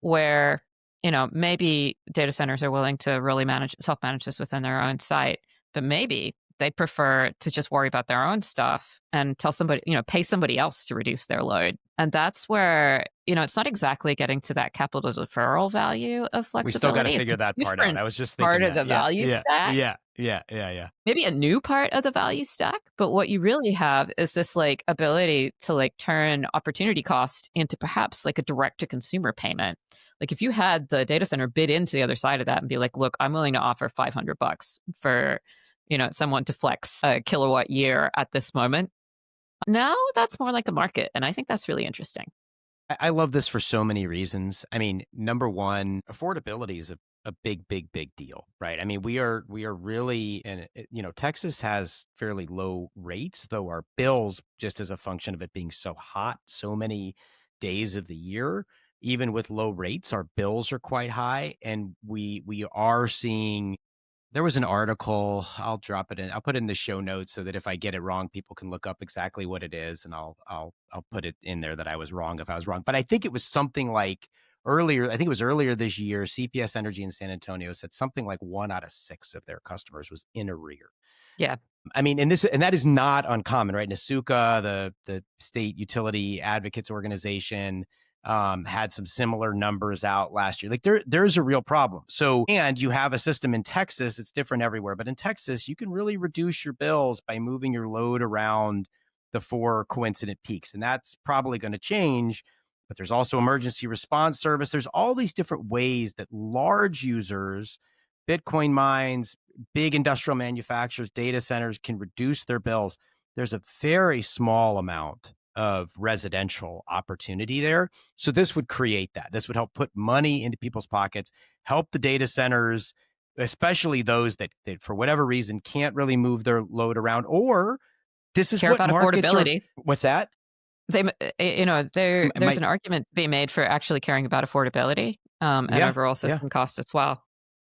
[SPEAKER 2] where, maybe data centers are willing to really self-manage this within their own site, but maybe they prefer to just worry about their own stuff and tell somebody, pay somebody else to reduce their load. And that's where, it's not exactly getting to that capital deferral value of
[SPEAKER 1] We still got to
[SPEAKER 2] flexibility. It's
[SPEAKER 1] figure
[SPEAKER 2] a
[SPEAKER 1] that part out.
[SPEAKER 2] different
[SPEAKER 1] I was just
[SPEAKER 2] part
[SPEAKER 1] thinking
[SPEAKER 2] of
[SPEAKER 1] that.
[SPEAKER 2] the
[SPEAKER 1] Yeah,
[SPEAKER 2] value
[SPEAKER 1] yeah,
[SPEAKER 2] stack,
[SPEAKER 1] yeah, yeah, yeah, yeah.
[SPEAKER 2] maybe a new part of the value stack. But what you really have is this like ability to like turn opportunity cost into perhaps like a direct to consumer payment. Like if you had the data center bid into the other side of that and be like, look, I'm willing to offer $500 for, someone to flex a kilowatt year at this moment. Now that's more like a market. And I think that's really interesting.
[SPEAKER 1] I love this for so many reasons. I mean, number one, affordability is a big, big, big deal, right? I mean, we are really, and Texas has fairly low rates, though our bills, just as a function of it being so hot, so many days of the year, even with low rates, our bills are quite high, and we are seeing. There was an article, I'll drop it in. I'll put it in the show notes so that if I get it wrong, people can look up exactly what it is, and I'll put it in there that I was wrong if I was wrong. But I think it was something like earlier this year, CPS Energy in San Antonio said something like 1 out of 6 of their customers was in arrear.
[SPEAKER 2] Yeah.
[SPEAKER 1] I mean, and that is not uncommon, right? NASUCA, the state utility advocates organization, had some similar numbers out last year. Like there's a real problem. So, and you have a system in Texas, it's different everywhere, but in Texas, you can really reduce your bills by moving your load around the 4 coincident peaks. And that's probably going to change. But there's also emergency response service. There's all these different ways that large users, Bitcoin mines, big industrial manufacturers, data centers can reduce their bills. There's a very small amount of residential opportunity there. So this would create that. This would help put money into people's pockets, help the data centers, especially those that for whatever reason can't really move their load around, or this is
[SPEAKER 2] Care
[SPEAKER 1] what
[SPEAKER 2] about
[SPEAKER 1] markets are.
[SPEAKER 2] affordability.
[SPEAKER 1] What's that?
[SPEAKER 2] There's an argument to be made for actually caring about affordability and
[SPEAKER 1] Yeah,
[SPEAKER 2] overall
[SPEAKER 1] yeah.
[SPEAKER 2] system cost as well.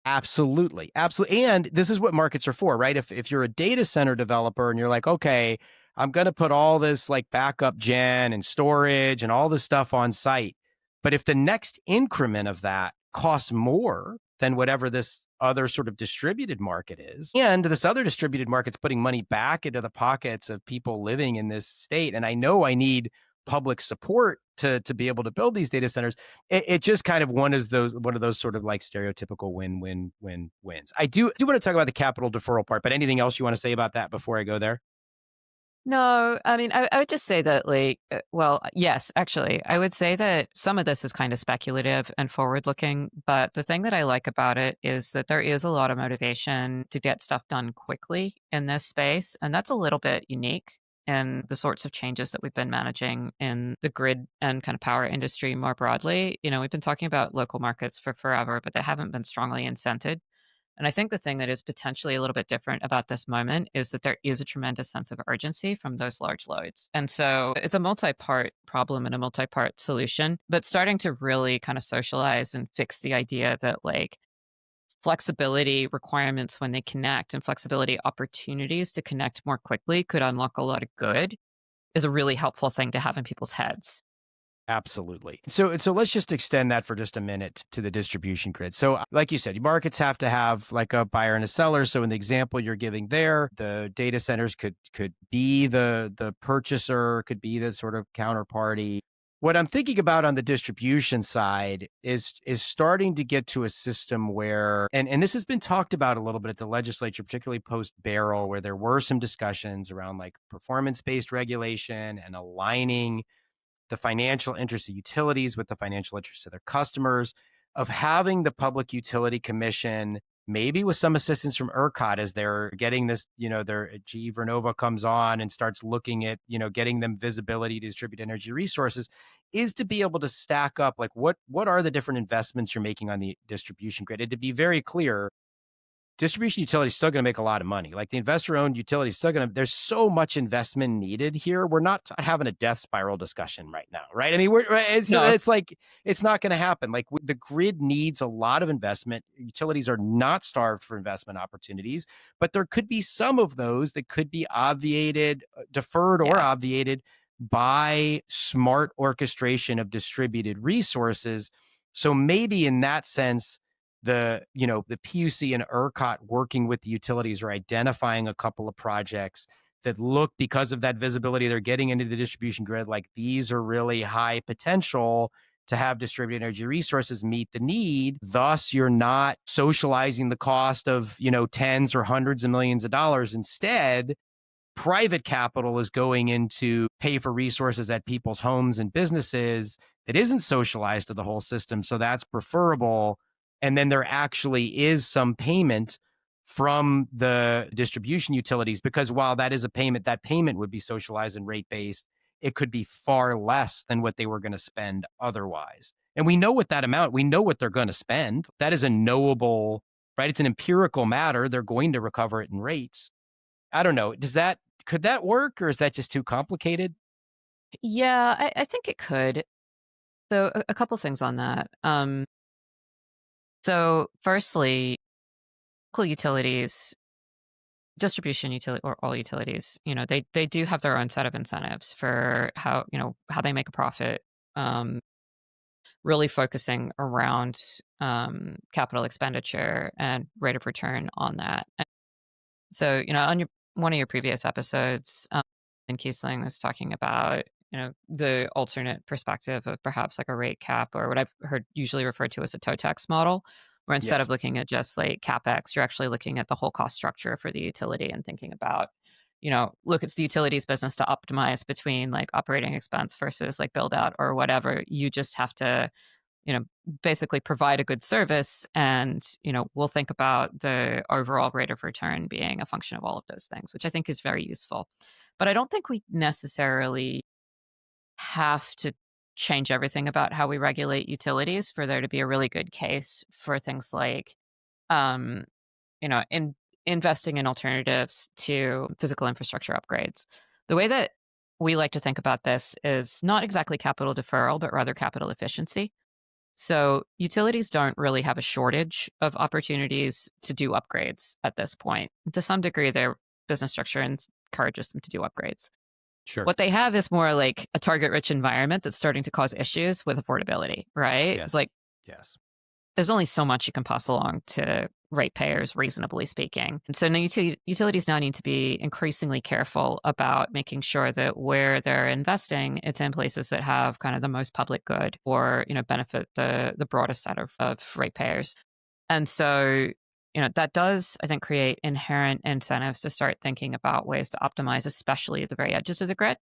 [SPEAKER 1] Absolutely. Absolutely. And this is what markets are for, right? If you're a data center developer and you're like, okay, I'm going to put all this like backup gen and storage and all this stuff on site. But if the next increment of that costs more than whatever this other sort of distributed market is, and this other distributed market's putting money back into the pockets of people living in this state, and I know I need public support to be able to build these data centers, it just kind of one of those sort of like stereotypical wins. I do want to talk about the capital deferral part, but anything else you want to say about that before I go there?
[SPEAKER 2] No, I mean, I would just say that, like, well, yes, actually, I would say that some of this is kind of speculative and forward looking. But the thing that I like about it is that there is a lot of motivation to get stuff done quickly in this space. And that's a little bit unique in the sorts of changes that we've been managing in the grid and kind of power industry more broadly. We've been talking about local markets for forever, but they haven't been strongly incented. And I think the thing that is potentially a little bit different about this moment is that there is a tremendous sense of urgency from those large loads. And so it's a multi part problem and a multi part solution, but starting to really kind of socialize and fix the idea that like flexibility requirements when they connect and flexibility opportunities to connect more quickly could unlock a lot of good is a really helpful thing to have in people's heads.
[SPEAKER 1] Absolutely. So let's just extend that for just a minute to the distribution grid. So like you said, markets have to have like a buyer and a seller. So in the example you're giving there, the data centers could be the purchaser, could be the sort of counterparty. What I'm thinking about on the distribution side is starting to get to a system where, and this has been talked about a little bit at the legislature, particularly post-Barrel, where there were some discussions around like performance-based regulation and aligning the financial interests of utilities with the financial interests of their customers, of having the Public Utility Commission, maybe with some assistance from ERCOT as they're getting this, their GE Vernova comes on and starts looking at, getting them visibility to distribute energy resources, is to be able to stack up like what are the different investments you're making on the distribution grid. And to be very clear, distribution utility is still going to make a lot of money. Like the investor-owned utility is still going to, there's so much investment needed here. We're not having a death spiral discussion right now, right? I mean,
[SPEAKER 2] No.
[SPEAKER 1] it's like, it's not going to happen. Like the grid needs a lot of investment. Utilities are not starved for investment opportunities, but there could be some of those that could be obviated, deferred or
[SPEAKER 2] Yeah.
[SPEAKER 1] obviated by smart orchestration of distributed resources. So maybe in that sense, the PUC and ERCOT working with the utilities are identifying a couple of projects that look, because of that visibility they're getting into the distribution grid, like these are really high potential to have distributed energy resources meet the need. Thus, you're not socializing the cost of, tens or hundreds of millions of dollars. Instead, private capital is going into pay for resources at people's homes and businesses that isn't socialized to the whole system. So that's preferable. And then there actually is some payment from the distribution utilities, because while that is a payment, that payment would be socialized and rate based. It could be far less than what they were going to spend otherwise. And we know what that amount, we know what they're going to spend. That is a knowable, right? It's an empirical matter. They're going to recover it in rates. I don't know. Could that work, or is that just too complicated?
[SPEAKER 2] Yeah, I think it could. So a couple things on that. So firstly, local utilities, distribution utility, or all utilities, they do have their own set of incentives for how they make a profit. Um, Really focusing around capital expenditure and rate of return on that. So, on one of your previous episodes, and Kiesling was talking about, the alternate perspective of perhaps like a rate cap, or what I've heard usually referred to as a toe tax model, where instead
[SPEAKER 1] Yes.
[SPEAKER 2] of looking at just like capex, you're actually looking at the whole cost structure for the utility and thinking about, look, it's the utilities business to optimize between like operating expense versus like build out or whatever. You just have to, you know, basically provide a good service, and, we'll think about the overall rate of return being a function of all of those things, which I think is very useful. But I don't think we necessarily have to change everything about how we regulate utilities for there to be a really good case for things like, um, investing in alternatives to physical infrastructure upgrades. The way that we like to think about this is not exactly capital deferral, but rather capital efficiency. So utilities don't really have a shortage of opportunities to do upgrades at this point. To some degree, their business structure encourages them to do upgrades.
[SPEAKER 1] Sure.
[SPEAKER 2] What they have is more like a target rich environment that's starting to cause issues with affordability, right? It's
[SPEAKER 1] Yes.
[SPEAKER 2] like
[SPEAKER 1] Yes.
[SPEAKER 2] there's only so much you can pass along to ratepayers, reasonably speaking. And so now utilities now need to be increasingly careful about making sure that where they're investing, it's in places that have kind of the most public good, or, benefit the broadest set of ratepayers. And so, that does, I think, create inherent incentives to start thinking about ways to optimize, especially at the very edges of the grid.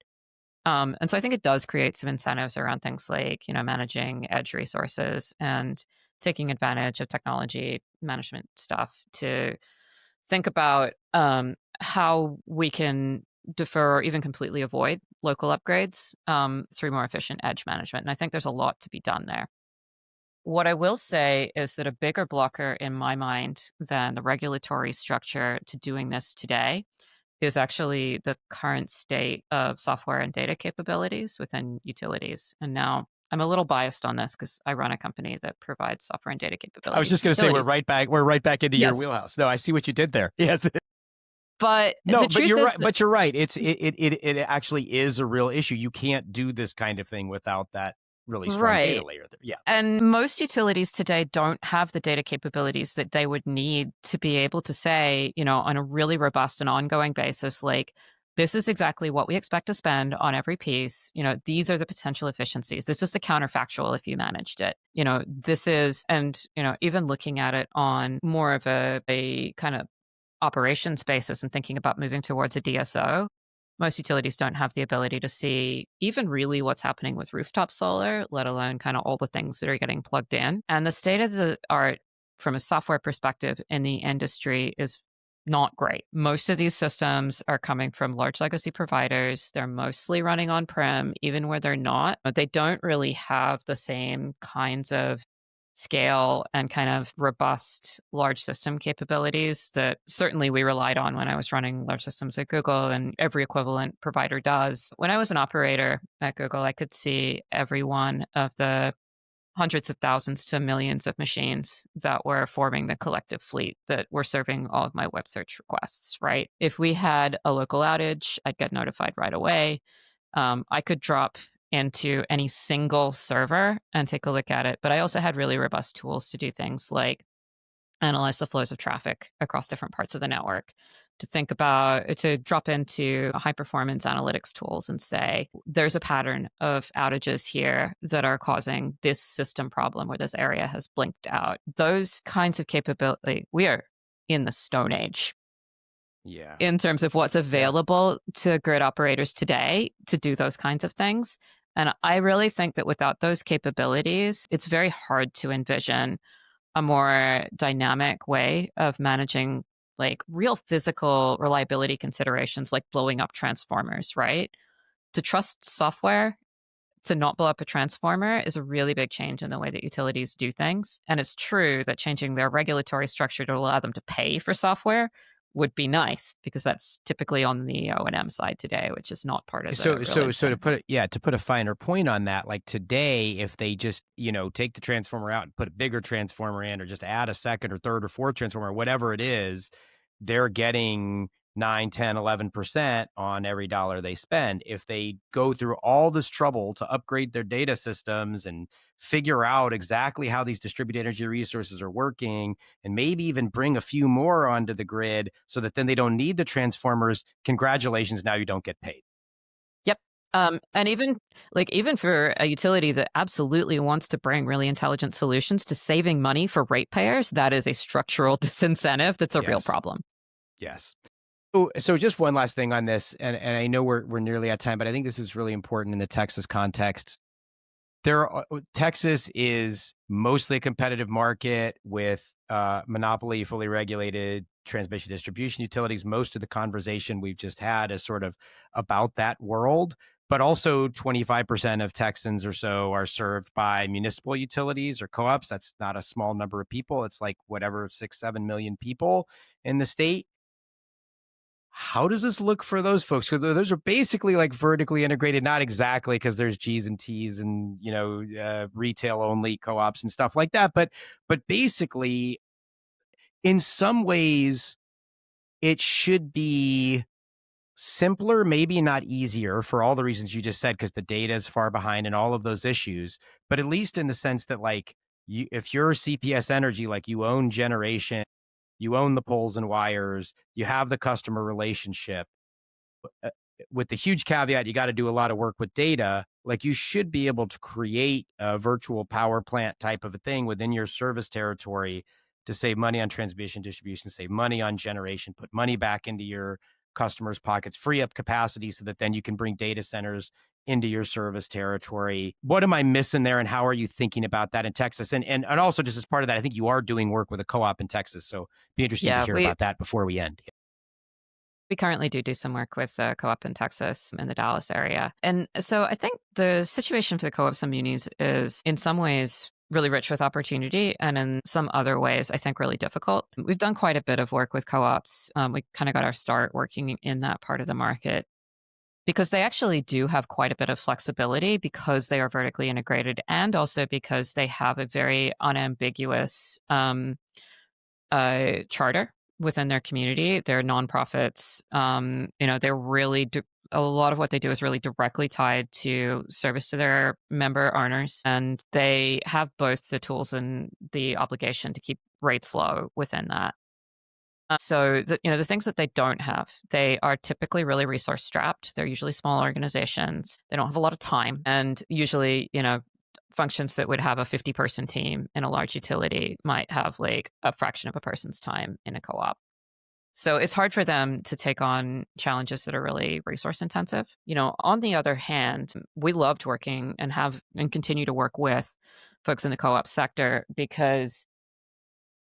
[SPEAKER 2] And so I think it does create some incentives around things like, managing edge resources and taking advantage of technology management stuff to think about how we can defer or even completely avoid local upgrades through more efficient edge management. And I think there's a lot to be done there. What I will say is that a bigger blocker in my mind than the regulatory structure to doing this today is actually the current state of software and data capabilities within utilities. And now I'm a little biased on this because I run a company that provides software and data
[SPEAKER 1] I was
[SPEAKER 2] capabilities
[SPEAKER 1] just
[SPEAKER 2] to
[SPEAKER 1] going to say
[SPEAKER 2] utilities.
[SPEAKER 1] we're right back into your
[SPEAKER 2] Yes.
[SPEAKER 1] wheelhouse. No, I see what you did there. Yes.
[SPEAKER 2] But
[SPEAKER 1] No,
[SPEAKER 2] the
[SPEAKER 1] but
[SPEAKER 2] truth
[SPEAKER 1] you're
[SPEAKER 2] is
[SPEAKER 1] right.
[SPEAKER 2] that,
[SPEAKER 1] But you're right. It actually is a real issue. You can't do this kind of thing without that really strong data
[SPEAKER 2] right.
[SPEAKER 1] layer there. Yeah.
[SPEAKER 2] And most utilities today don't have the data capabilities that they would need to be able to say, on a really robust and ongoing basis, like, this is exactly what we expect to spend on every piece. These are the potential efficiencies. This is the counterfactual if you managed it. This is, and, even looking at it on more of a kind of operations basis and thinking about moving towards a DSO, most utilities don't have the ability to see even really what's happening with rooftop solar, let alone kind of all the things that are getting plugged in. And the state of the art from a software perspective in the industry is not great. Most of these systems are coming from large legacy providers. They're mostly running on prem, even where they're not. But they don't really have the same kinds of scale and kind of robust large system capabilities that certainly we relied on when I was running large systems at Google, and every equivalent provider does. When I was an operator at Google, I could see every one of the hundreds of thousands to millions of machines that were forming the collective fleet that were serving all of my web search requests, right? If we had a local outage, I'd get notified right away. I could drop into any single server and take a look at it. But I also had really robust tools to do things like analyze the flows of traffic across different parts of the network, to drop into high performance analytics tools and say, there's a pattern of outages here that are causing this system problem where this area has blinked out. Those kinds of capability, we are in the Stone Age
[SPEAKER 1] Yeah.
[SPEAKER 2] in terms of what's
[SPEAKER 1] Yeah.
[SPEAKER 2] available to grid operators today to do those kinds of things. And I really think that without those capabilities, it's very hard to envision a more dynamic way of managing like real physical reliability considerations like blowing up transformers, right? To trust software to not blow up a transformer is a really big change in the way that utilities do things. And it's true that changing their regulatory structure to allow them to pay for software would be nice because that's typically on the O&M side today, which is not part of the real
[SPEAKER 1] So to
[SPEAKER 2] incentive.
[SPEAKER 1] put a finer point on that, like today, if they just, take the transformer out and put a bigger transformer in, or just add a second or third or fourth transformer, whatever it is, they're getting 9, 10, 11% on every dollar they spend. If they go through all this trouble to upgrade their data systems and figure out exactly how these distributed energy resources are working, and maybe even bring a few more onto the grid so that then they don't need the transformers, congratulations, now you don't get paid.
[SPEAKER 2] Yep. And even for a utility that absolutely wants to bring really intelligent solutions to saving money for ratepayers, that is a structural disincentive that's a real
[SPEAKER 1] Yes.
[SPEAKER 2] problem.
[SPEAKER 1] Yes. So just one last thing on this, and I know we're nearly at time, but I think this is really important in the Texas context. Texas is mostly a competitive market with monopoly, fully regulated transmission distribution utilities. Most of the conversation we've just had is sort of about that world, but also 25% of Texans or so are served by municipal utilities or co-ops. That's not a small number of people. It's like whatever, 6, 7 million people in the state. How does this look for those folks? Because those are basically like vertically integrated, not exactly, because there's G's and T's and retail only co-ops and stuff like that. But basically, in some ways, it should be simpler, maybe not easier, for all the reasons you just said, because the data is far behind and all of those issues. But at least in the sense that, like, if you're CPS Energy, like, you own generation, you own the poles and wires, you have the customer relationship, uh, with the huge caveat, you got to do a lot of work with data. Like, you should be able to create a virtual power plant type of a thing within your service territory to save money on transmission distribution, save money on generation, put money back into your customers' pockets, free up capacity so that then you can bring data centers into your service territory. What am I missing there, and how are you thinking about that in Texas? And also, just as part of that, I think you are doing work with a co-op in Texas, so be interesting to
[SPEAKER 2] Yeah,
[SPEAKER 1] hear about that before we end.
[SPEAKER 2] we currently do some work with a co-op in Texas in the Dallas area. And so I think the situation for the co-ops and munis is in some ways really rich with opportunity, and in some other ways, I think really difficult. We've done quite a bit of work with co-ops. We kind of got our start working in that part of the market because they actually do have quite a bit of flexibility because they are vertically integrated, and also because they have a very unambiguous charter within their community. They're nonprofits. They're really a lot of what they do is really directly tied to service to their member owners, and they have both the tools and the obligation to keep rates low within that. The things that they don't have, they are typically really resource strapped. They're usually small organizations. They don't have a lot of time, and usually, functions that would have a 50-person team in a large utility might have like a fraction of a person's time in a co-op. So it's hard for them to take on challenges that are really resource intensive. On the other hand, we loved working and continue to work with folks in the co-op sector because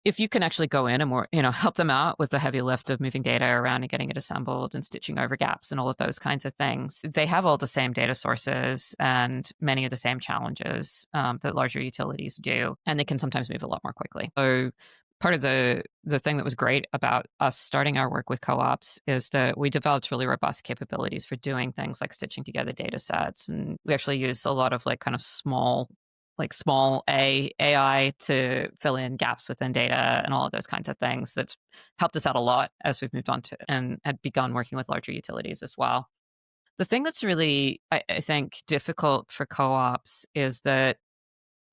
[SPEAKER 2] if you can actually go in and help them out with the heavy lift of moving data around and getting it assembled and stitching over gaps and all of those kinds of things, they have all the same data sources and many of the same challenges that larger utilities do, and they can sometimes move a lot more quickly. So part of the thing that was great about us starting our work with co-ops is that we developed really robust capabilities for doing things like stitching together data sets, and we actually use a lot of like kind of small A AI to fill in gaps within data and all of those kinds of things. That's helped us out a lot as we've moved on to and had begun working with larger utilities as well. The thing that's really, I think, difficult for co-ops is that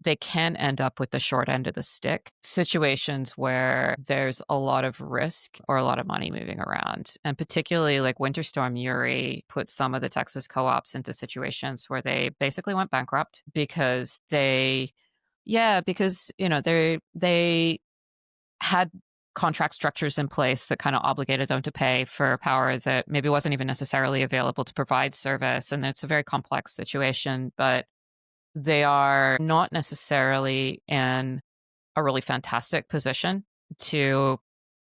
[SPEAKER 2] they can end up with the short end of the stick, situations where there's a lot of risk or a lot of money moving around. And particularly like Winter Storm Uri put some of the Texas co-ops into situations where they basically went bankrupt because they had contract structures in place that kind of obligated them to pay for power that maybe wasn't even necessarily available to provide service. And it's a very complex situation, but they are not necessarily in a really fantastic position to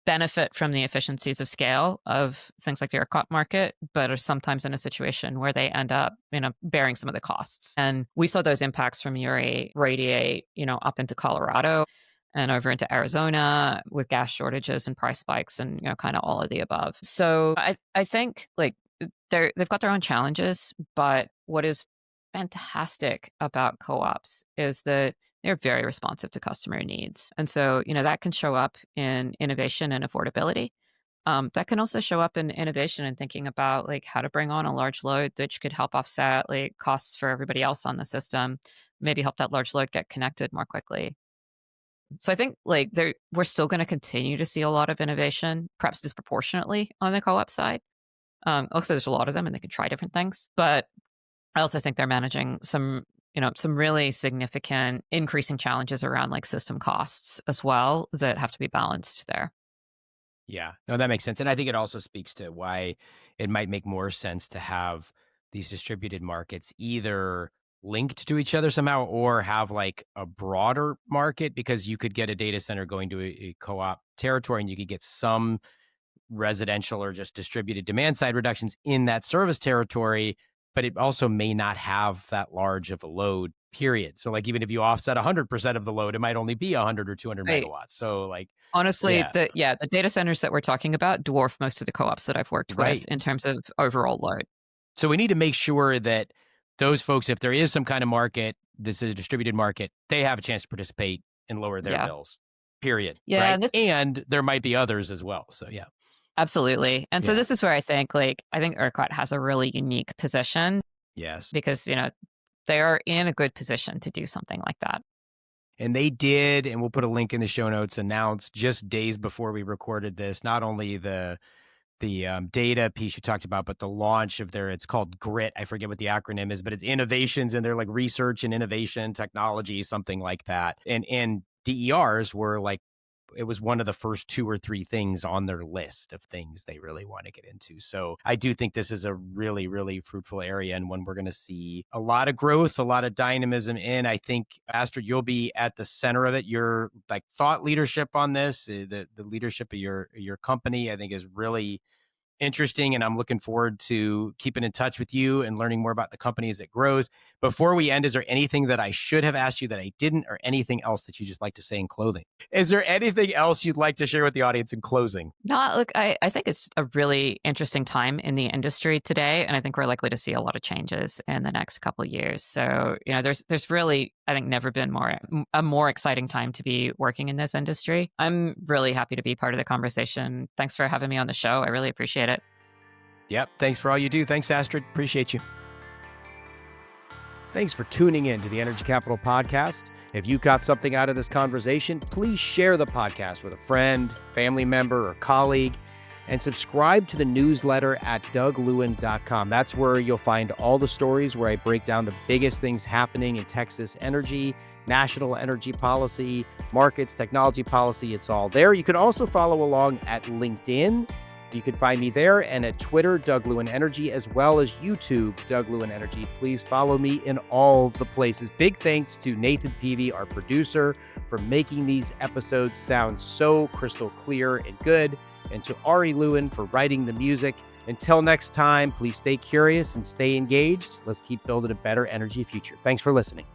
[SPEAKER 2] benefit from the efficiencies of scale of things like the ERCOT market, but are sometimes in a situation where they end up, bearing some of the costs. And we saw those impacts from Uri radiate, up into Colorado and over into Arizona with gas shortages and price spikes and, kind of all of the above. So I think like they've got their own challenges, but what is fantastic about co-ops is that they're very responsive to customer needs. And so, that can show up in innovation and affordability. That can also show up in innovation and thinking about like how to bring on a large load that could help offset like costs for everybody else on the system, maybe help that large load get connected more quickly. So I think like we're still going to continue to see a lot of innovation, perhaps disproportionately on the co-op side. Also, there's a lot of them and they can try different things, but I also think they're managing some really significant increasing challenges around like system costs as well that have to be balanced there.
[SPEAKER 1] Yeah, no, that makes sense. And I think it also speaks to why it might make more sense to have these distributed markets either linked to each other somehow or have like a broader market, because you could get a data center going to a co-op territory and you could get some residential or just distributed demand side reductions in that service territory, but it also may not have that large of a load, period. So like even if you offset 100% of the load, it might only be 100 or 200
[SPEAKER 2] Right.
[SPEAKER 1] megawatts. So like,
[SPEAKER 2] Honestly,
[SPEAKER 1] yeah,
[SPEAKER 2] the data centers that we're talking about dwarf most of the co-ops that I've worked with
[SPEAKER 1] right.
[SPEAKER 2] in terms of overall load.
[SPEAKER 1] So we need to make sure that those folks, if there is some kind of market, this is a distributed market, they have a chance to participate and lower their
[SPEAKER 2] Yeah.
[SPEAKER 1] bills, period.
[SPEAKER 2] Yeah,
[SPEAKER 1] Right.
[SPEAKER 2] and this
[SPEAKER 1] And there might be others as well. So yeah.
[SPEAKER 2] absolutely. And so
[SPEAKER 1] Yeah.
[SPEAKER 2] this is where I think ERCOT has a really unique position
[SPEAKER 1] Yes.
[SPEAKER 2] because, they are in a good position to do something like that.
[SPEAKER 1] And they did, and we'll put a link in the show notes, announced just days before we recorded this, not only the data piece you talked about, but the launch of it's called GRIT. I forget what the acronym is, but it's innovations and they're like research and innovation technology, something like that. And DERs were like, it was one of the first 2 or 3 things on their list of things they really want to get into. So I do think this is a really, really fruitful area and one we're going to see a lot of growth, a lot of dynamism in. I think, Astrid, you'll be at the center of it. Your like thought leadership on this, the leadership of your company, I think is really interesting, and I'm looking forward to keeping in touch with you and learning more about the company as it grows. Before we end, is there anything that I should have asked you that I didn't, or anything else that you just like to say in closing? Is there anything else you'd like to share with the audience in closing?
[SPEAKER 2] No, look, I think it's a really interesting time in the industry today, and I think we're likely to see a lot of changes in the next couple of years. So, there's really, I think, never been a more exciting time to be working in this industry. I'm really happy to be part of the conversation. Thanks for having me on the show. I really appreciate it.
[SPEAKER 1] Yep. Thanks for all you do. Thanks, Astrid. Appreciate you. Thanks for tuning in to the Energy Capital Podcast. If you got something out of this conversation, please share the podcast with a friend, family member, or colleague, and subscribe to the newsletter at douglewin.com. That's where you'll find all the stories where I break down the biggest things happening in Texas energy, national energy policy, markets, technology policy. It's all there. You can also follow along at LinkedIn. You can find me there, and at Twitter, Doug Lewin Energy, as well as YouTube, Doug Lewin Energy. Please follow me in all the places. Big thanks to Nathan Peavy, our producer, for making these episodes sound so crystal clear and good, and to Ari Lewin for writing the music. Until next time, please stay curious and stay engaged. Let's keep building a better energy future. Thanks for listening.